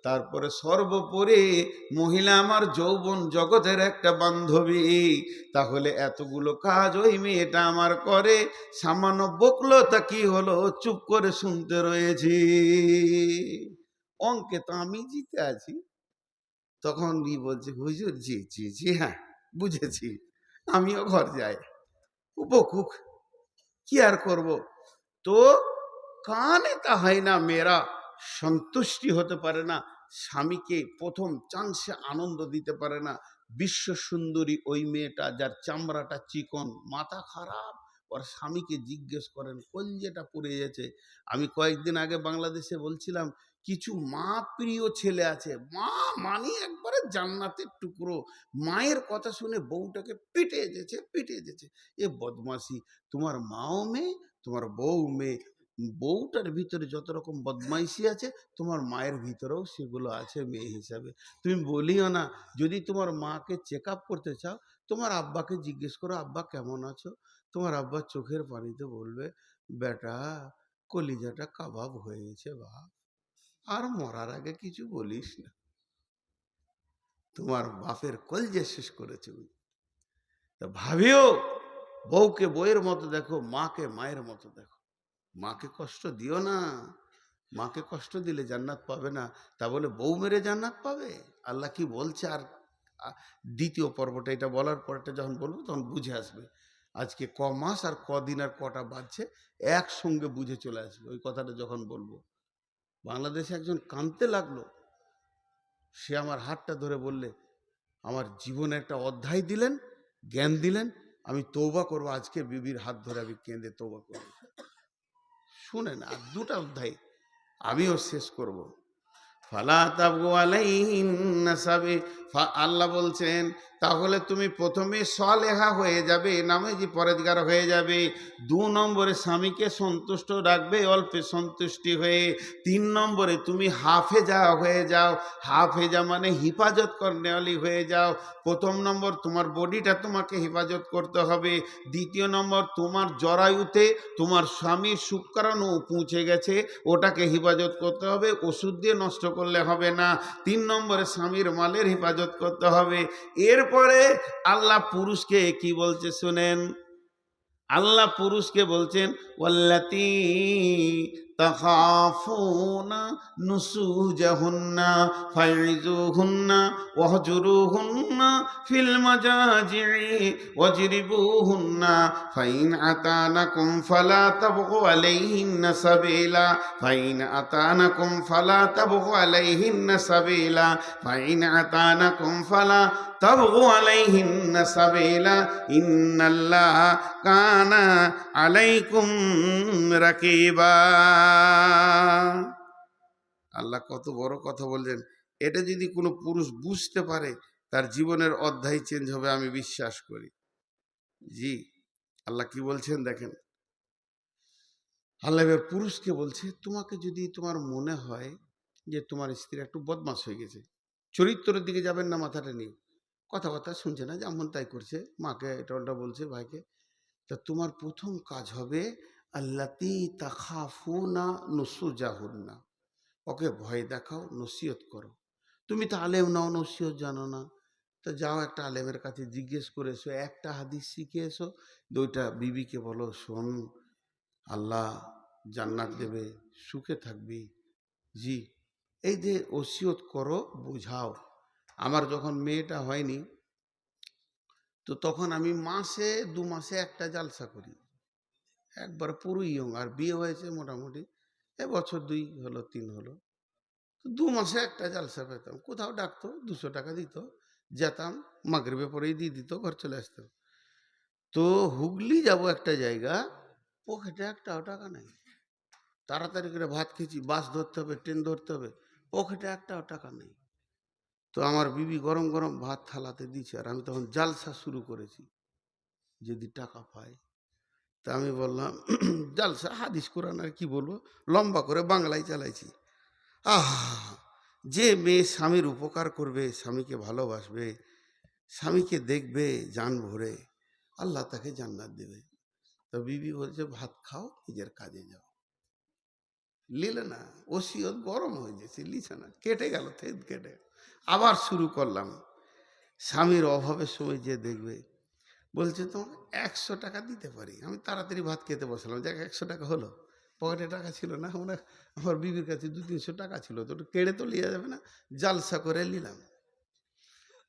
তারপরে সর্বোপরি মহিলা আমার যৌবন জগতের একটা বান্ধবী। তাহলে এতগুলো কাজ ওই মেয়েটা আমার করে, সামান্য বকলো তা কি হলো, চুপ করে শুনতে রয়েছি, অঙ্কে তো আমি জিতে আছি। তখন বলছে হুজুর জি জি জি হ্যাঁ বুঝেছি, আমিও ঘর যাই, উপকুক কি আর করব। তো কানে তা হয় না, মেয়েরা সন্তুষ্টি হতে পারে না, স্বামীকে প্রথম চান্সে আনন্দ দিতে পারে না। বিশ্ব সুন্দরী ওই মেয়েটা, যার চামড়াটা চিকন, মাথা খারাপ, ওর স্বামীকে জিজ্ঞেস করেন, কলজেটা পুড়ে গেছে। আমি কয়েকদিন আগে বাংলাদেশে বলছিলাম, কিছু মা প্রিয় ছেলে আছে, মা মানি একবারে জান্নাতের টুকরো, মায়ের কথা শুনে বউটাকে পিটে যেছে পিটে যেছে। এ বদমাসি, তোমার মাও মেয়ে, তোমার বউ মেয়ে, বউটার ভিতরে যত রকম বদমাইশি আছে তোমার মায়ের ভিতরেও সেগুলো আছে মেয়ে হিসাবে। তুমি বলিও না, যদি তোমার মাকে চেক আপ করতে চাও, তোমার আব্বাকে জিজ্ঞেস করো, আব্বা কেমন আছো। তোমার আব্বা চোখের পানিতে বলবে, বেটা কলিজাটা কাবাব হয়ে গেছে বাপ, আর মরার আগে কিছু বলিস না, তোমার বাপের কলজে শেষ করেছে। তা ভাবিও, বউকে বউয়ের মতো দেখো, মাকে মায়ের মতো দেখো। মাকে কষ্ট দিও না, মাকে কষ্ট দিলে জান্নাত পাবে না, তা বলে বউ মেরে জান্নাত পাবে। আল্লাহ কি বলছে, আর দ্বিতীয় পর্বটা, এটা বলার পরটা যখন বলবো তখন বুঝে আসবে। আজকে ক মাস আর কদিন আর কটা বাজছে একসঙ্গে বুঝে চলে আসবে ওই কথাটা যখন বলবো। বাংলাদেশে একজন কাঁদতে লাগলো, সে আমার হাতটা ধরে বললে, আমার জীবনে একটা অধ্যায় দিলেন, জ্ঞান দিলেন, আমি তৌবা করবো, আজকে বিবির হাত ধরে আমি কেঁদে তৌবা করবো। শুনেন, আর 2টা অধ্যায় আমিও শেষ করব। ফালা তাবগু আলাইহিন্না সাবি, আল্লাহ বলছেন তাহলে তুমি প্রথমে সলেহা হয়ে যাবে, নামাজি পরেজগার হয়ে যাবে। 2 নম্বরে স্বামীকে সন্তুষ্ট রাখবে, অল্পে সন্তুষ্টি হয়ে। 3 নম্বরে তুমি হাফেজা হয়ে যাও, হাফেজা মানে হিফাজত করনেওয়ালি হয়ে যাও। প্রথম নম্বর তোমার বডিটা তোমাকে হেফাজত করতে হবে। দ্বিতীয় নম্বর তোমার জরায়ুতে তোমার স্বামীর শুক্রাণু পৌঁছে গেছে, ওটাকে হেফাজত করতে হবে, ওষুধ দিয়ে নষ্ট করলে হবে না। 3 নম্বরে স্বামীর মালের হেফাজত করতে হবে। এরপরে আল্লাহ পুরুষকে কি বলছে শুনেন, আল্লাহ পুরুষকে বলছেন, ওয়াল্লাতী তাখাফুনা নুসুজাহুন্না ফাইযুহুন্না ওয়াহজুরুহুন্না ফিল মাজাজি'i ওয়াজরিবুহুন্না ফাইন আতানাকুম ফালা তাবগু আলাইহিন্না সাবিলা ফাইন আতানাকুম ফালা তাবগু আলাইহিন্না সাবিলা ফাইন আতানাকুম ফালা তাবগু আলাইহিন্না সাবিলা ইন্নাল্লাহা কানা আলাইকুম রাকিবা। আল্লাহ কত বড় কথা বললেন। এটা যদি কোনো পুরুষ বুঝতে পারে, তার জীবনের অধ্যায় চেঞ্জ হবে, আমি বিশ্বাস করি। জি, আল্লাহ কি বলছেন দেখেন, আল্লাহ এবার পুরুষকে বলছে, তোমাকে যদি তোমার মনে হয় যে তোমার স্ত্রী একটু বদমাশ হয়ে গেছে, চরিত্রের দিকে যাবেন না মাথাটা নিয়ে, কথাবার্তা শুনছে না, যেমন তাই করছে, মাকে এটা ওটা বলছে, ভাইকে, তা তোমার প্রথম কাজ হবে আল্লাতি তাখাফুনা নুসুজাহুন্না, ওকে ভয় দেখাও, নসিহত করো। তুমি তো আলেম নাও, নসিহত জানো না, তা যাও একটা আলেমের কাছে জিজ্ঞেস করে এসো, একটা হাদিস শিখে এসো, দুইটা বিবিকে বলো, শোন, আল্লাহ জান্নাত দেবে, সুখে থাকবি। জি, এই যে ওসিয়ত করো, বুঝাও। আমার যখন মেয়েটা হয়নি, তো তখন আমি মাসে 2 মাসে একটা জালসা করি, একবার পুরো ইয়ং, আর বিয়ে হয়েছে মোটামুটি 1-2 হলো, 3 হলো, তো 2 মাসে একটা জালসা পেতাম। কোথাও ডাকতো, 200 টাকা দিত, যেতাম, মাগরিবে পরেই দিয়ে দিত, ঘর চলে আসতাম। তো হুগলি যাব একটা জায়গা, পকেটে একটাও টাকা নেই, তাড়াতাড়ি করে ভাত খেয়েছি, বাস ধরতে হবে, ট্রেন ধরতে হবে, পকেটে একটাও টাকা নেই। তো আমার বিবি গরম গরম ভাত থালাতে দিচ্ছে, আর আমি তখন জালসা শুরু করেছি, যদি টাকা পাই। তা আমি বললাম, জালসা হাদিস কোরআন আর কি বলবো, লম্বা করে বাংলায় চালাইছি। আহ, যে মেয়ে স্বামীর উপকার করবে, স্বামীকে ভালোবাসবে, স্বামীকে দেখবে জান ভরে, আল্লাহ তাকে জান্নাত দেবে। তো বিবি বলছে, ভাত খাও, নিজের কাজে যাও। নিলে না, ওসিয়ত গরম হয়ে গেছে, লিছে না, কেটে গেল, থেদ কেটে। আবার শুরু করলাম, স্বামীর অভাবের সময় যে দেখবে, বলছে তোমাকে 100 টাকা দিতে পারি। আমি তাড়াতাড়ি ভাত খেতে বসলাম, দেখ 100 টাকা হলো, পকেটে টাকা ছিল না, আমার বিবির কাছে 200-300 টাকা ছিল, তো ওটা কেড়ে তো লিয়া যাবে না, জালসা করে নিলাম।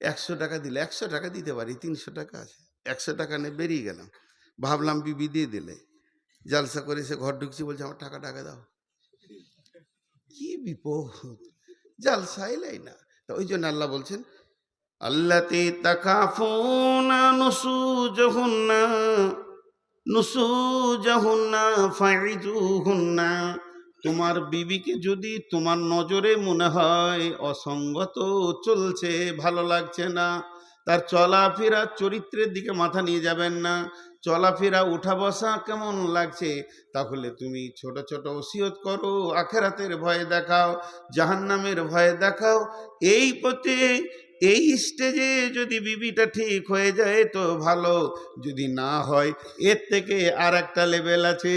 100 টাকা দিলে, 100 টাকা দিতে পারি, 300 টাকা আছে, 100 টাকা নিয়ে বেরিয়ে গেলাম। ভাবলাম বিবি দিয়ে দিলে, জালসা করে সে ঘর ঢুকছি, বলছে আমার টাকা দাও। কি বিপদ, জালসা এলাই না। তো ওই জন্য আল্লাহ বলছেন, আল্লাতি তাকাফুনা নুসুজহুন্না নুসুজাহুন্না ফাইজুহুন্না, তোমার বিবিকে যদি তোমার নজরে মনে হয় অসঙ্গত চলছে, ভালো লাগছে না, তার চলাফেরা চরিত্রের দিকে মাথা নিয়ে যাবেন না, চলাফেরা উঠা বসা কেমন লাগছে, তাহলে তুমি ছোট ছোট ওসিয়ত করো, আখেরাতের ভয় দেখাও, জাহান্নামের ভয় দেখাও। এই পথে, এই স্টেজে যদি বিবিটা ঠিক হয়ে যায় তো ভালো, যদি না হয় এর থেকে আর একটা লেভেল আছে,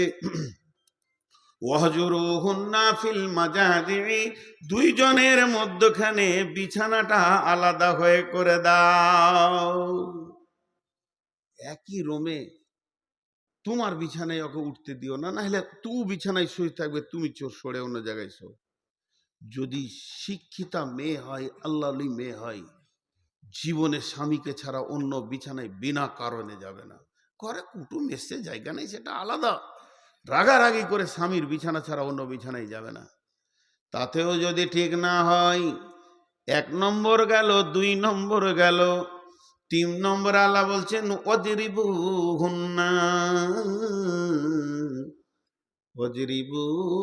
ওয়াহজুরুহুন্না ফিল মাজাদি'i, দুইজনের মধ্যখানে বিছানাটা আলাদা হয়ে করে দাও। একই রুমে তোমার বিছানায় ওকে উঠতে দিও না, না হলে তুমি বিছানায় শুয়ে থাকবে, তুমি চোর সরে অন্য জায়গায় শো। যদি শিক্ষিতা মেয়ে হয়, আল্লাহলি মেয়ে হয়, জীবনে স্বামীকে ছাড়া অন্য বিছানায় বিনা কারণে যাবে না। করে কুটুম এসছে, জায়গা নেই, সেটা আলাদা, রাগারাগি করে স্বামীর বিছানা ছাড়া অন্য বিছানায় যাবে না। তাতেও যদি ঠিক না হয়, 1 নম্বর গেল, 2 নম্বর গেল, 3 নম্বর আল্লাহ বলছেন ওয়াজরিবুহুন্না, ওয়াজরিবুহুন্না,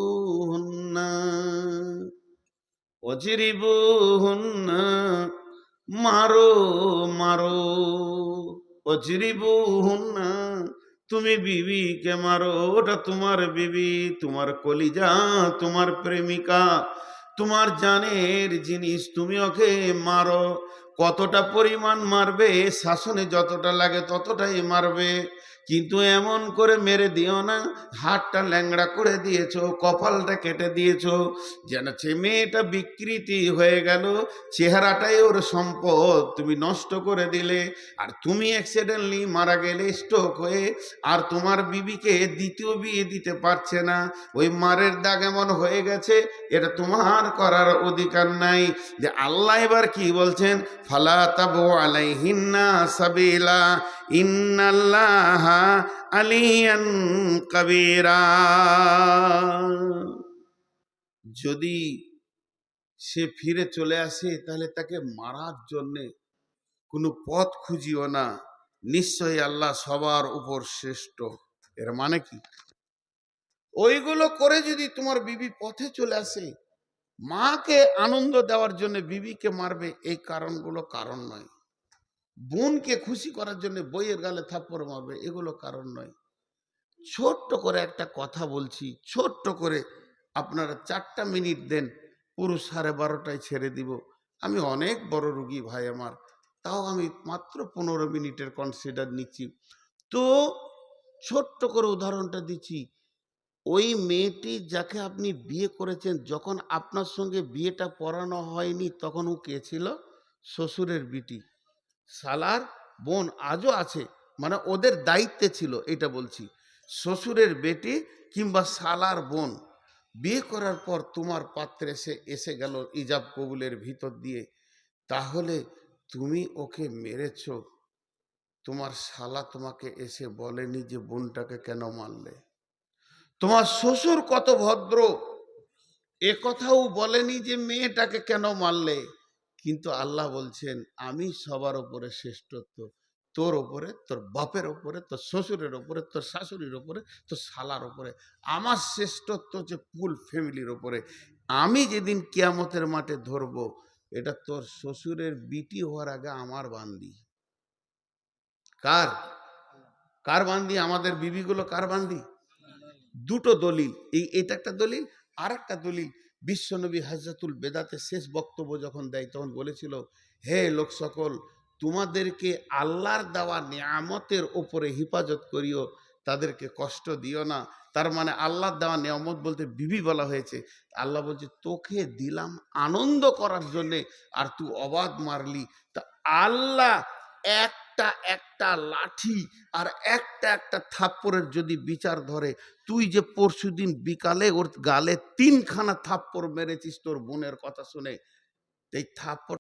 ওয়াজরিবুহুন্না, মারো, মারো, ওয়াজরিবুহুন্না, তুমি বিবিকে মারো, ওটা তোমার বিবি, তোমার কলিজা, তোমার প্রেমিকা, তোমার জানের জিনিস, তুমি ওকে মারো। কতটা পরিমাণ মারবে, শাসনে যতটা লাগে ততটাই মারবে, কিন্তু এমন করে মেরে দিও না হাতটা ল্যাংড়া করে দিয়েছো, কপালটা কেটে দিয়েছো, যেন সে মেয়েটা বিকৃতি হয়ে গেল, চেহারাটাই ওর সম্পদ তুমি নষ্ট করে দিলে, আর তুমি অ্যাক্সিডেন্টলি মারা গেলে স্ট্রোক হয়ে, আর তোমার বিবিকে দ্বিতীয় বিয়ে দিতে পারছে না, ওই মারের দাগ এমন হয়ে গেছে, এটা তোমার করার অধিকার নাই। যে আল্লাহ এবার কি বলছেন, ফালা তাবু আলাইহিন্না সাবিলা ইন্নাল্লাহা আলিয়ান কাবীরা, যদি সে ফিরে চলে আসে তাহলে তাকে মারার জন্যে কোনো পথ খুঁজিও না, নিশ্চয়ই আল্লাহ সবার উপর শ্রেষ্ঠ। এর মানে কি, ওইগুলো করে যদি তোমার বিবি পথে চলে আসে, মাকে আনন্দ দেওয়ার জন্য বিবিকে মারবে, এই কারণগুলো কারণ নয়। বোনকে খুশি করার জন্য বইয়ের গালে থাপ্পড় মারবে, এগুলো কারণ নয়। ছোট্ট করে একটা কথা বলছি, ছোট্ট করে, আপনারা 4টা মিনিট দেন, পুরো 12:30টায় ছেড়ে দিব। আমি অনেক বড় রুগী ভাই আমার, তাও আমি মাত্র 15 মিনিটের কনসিডার নিচ্ছি। তো ছোট্ট করে উদাহরণটা দিচ্ছি। ওই মেয়েটি যাকে আপনি বিয়ে করেছেন, যখন আপনার সঙ্গে বিয়েটা পড়ানো হয়নি, তখন ও কে ছিল? শ্বশুরের বিটি, শালার বোন আজও আছে, মানে ওদের দায়িত্বে ছিল, এটা বলছি। শ্বশুরের বেটি কিংবা শালার বোন বিয়ে করার পর তোমার পাত্রে সে এসে গেল ইজাব কবুলের ভিতর দিয়ে, তাহলে তুমি ওকে মেরেছ, তোমার শালা তোমাকে এসে বলেনি যে বোনটাকে কেন মারলে? তোমার শ্বশুর কত ভদ্র, এ কথাও বলেনি যে মেয়েটাকে কেন মারলে। কিন্তু আল্লাহ বলছেন আমি সবার ওপরে শ্রেষ্ঠত্ব, তোর ওপরে, তোর বাপের ওপরে, তোর শ্বশুরের ওপরে, তোর শাশুড়ির ওপরে, তোর শালার ওপরে। আমার শ্রেষ্ঠত্ব হচ্ছে ফুল ফ্যামিলির ওপরে। আমি যেদিন কিয়ামতের মাঠে ধরবো, এটা তোর শ্বশুরের বিটি হওয়ার আগে আমার বান্দি। কার? কার বান্দি? আমাদের বিবিগুলো কার বান্দি? দুটো দলিল, এটা একটা দলিল, আর একটা দলিল। বিশ্বনবী হাজরাতুল বেদাতে শেষ বক্তব্য যখন দেয়, তখন বলেছিল, হে লোক সকল, তোমাদেরকে আল্লাহর দেওয়া নিয়ামতের ওপরে হেফাজত করিও, তাদেরকে কষ্ট দিও না। তার মানে আল্লাহর দেওয়া নিয়ামত বলতে বিবি বলা হয়েছে। আল্লাহ বলছে তোকে দিলাম আনন্দ করার জন্যে, আর তুই অবাধ মারলি। তা আল্লাহ একটা একটা লাঠি আর একটা একটা থাপ্পড়ের যদি বিচার ধরে, তুই যে পরশুদিন বিকালে ওর গালে 3খানা থাপ্পড় মেরেছিস তোর বোনের কথা শুনে, এই থাপ্পড়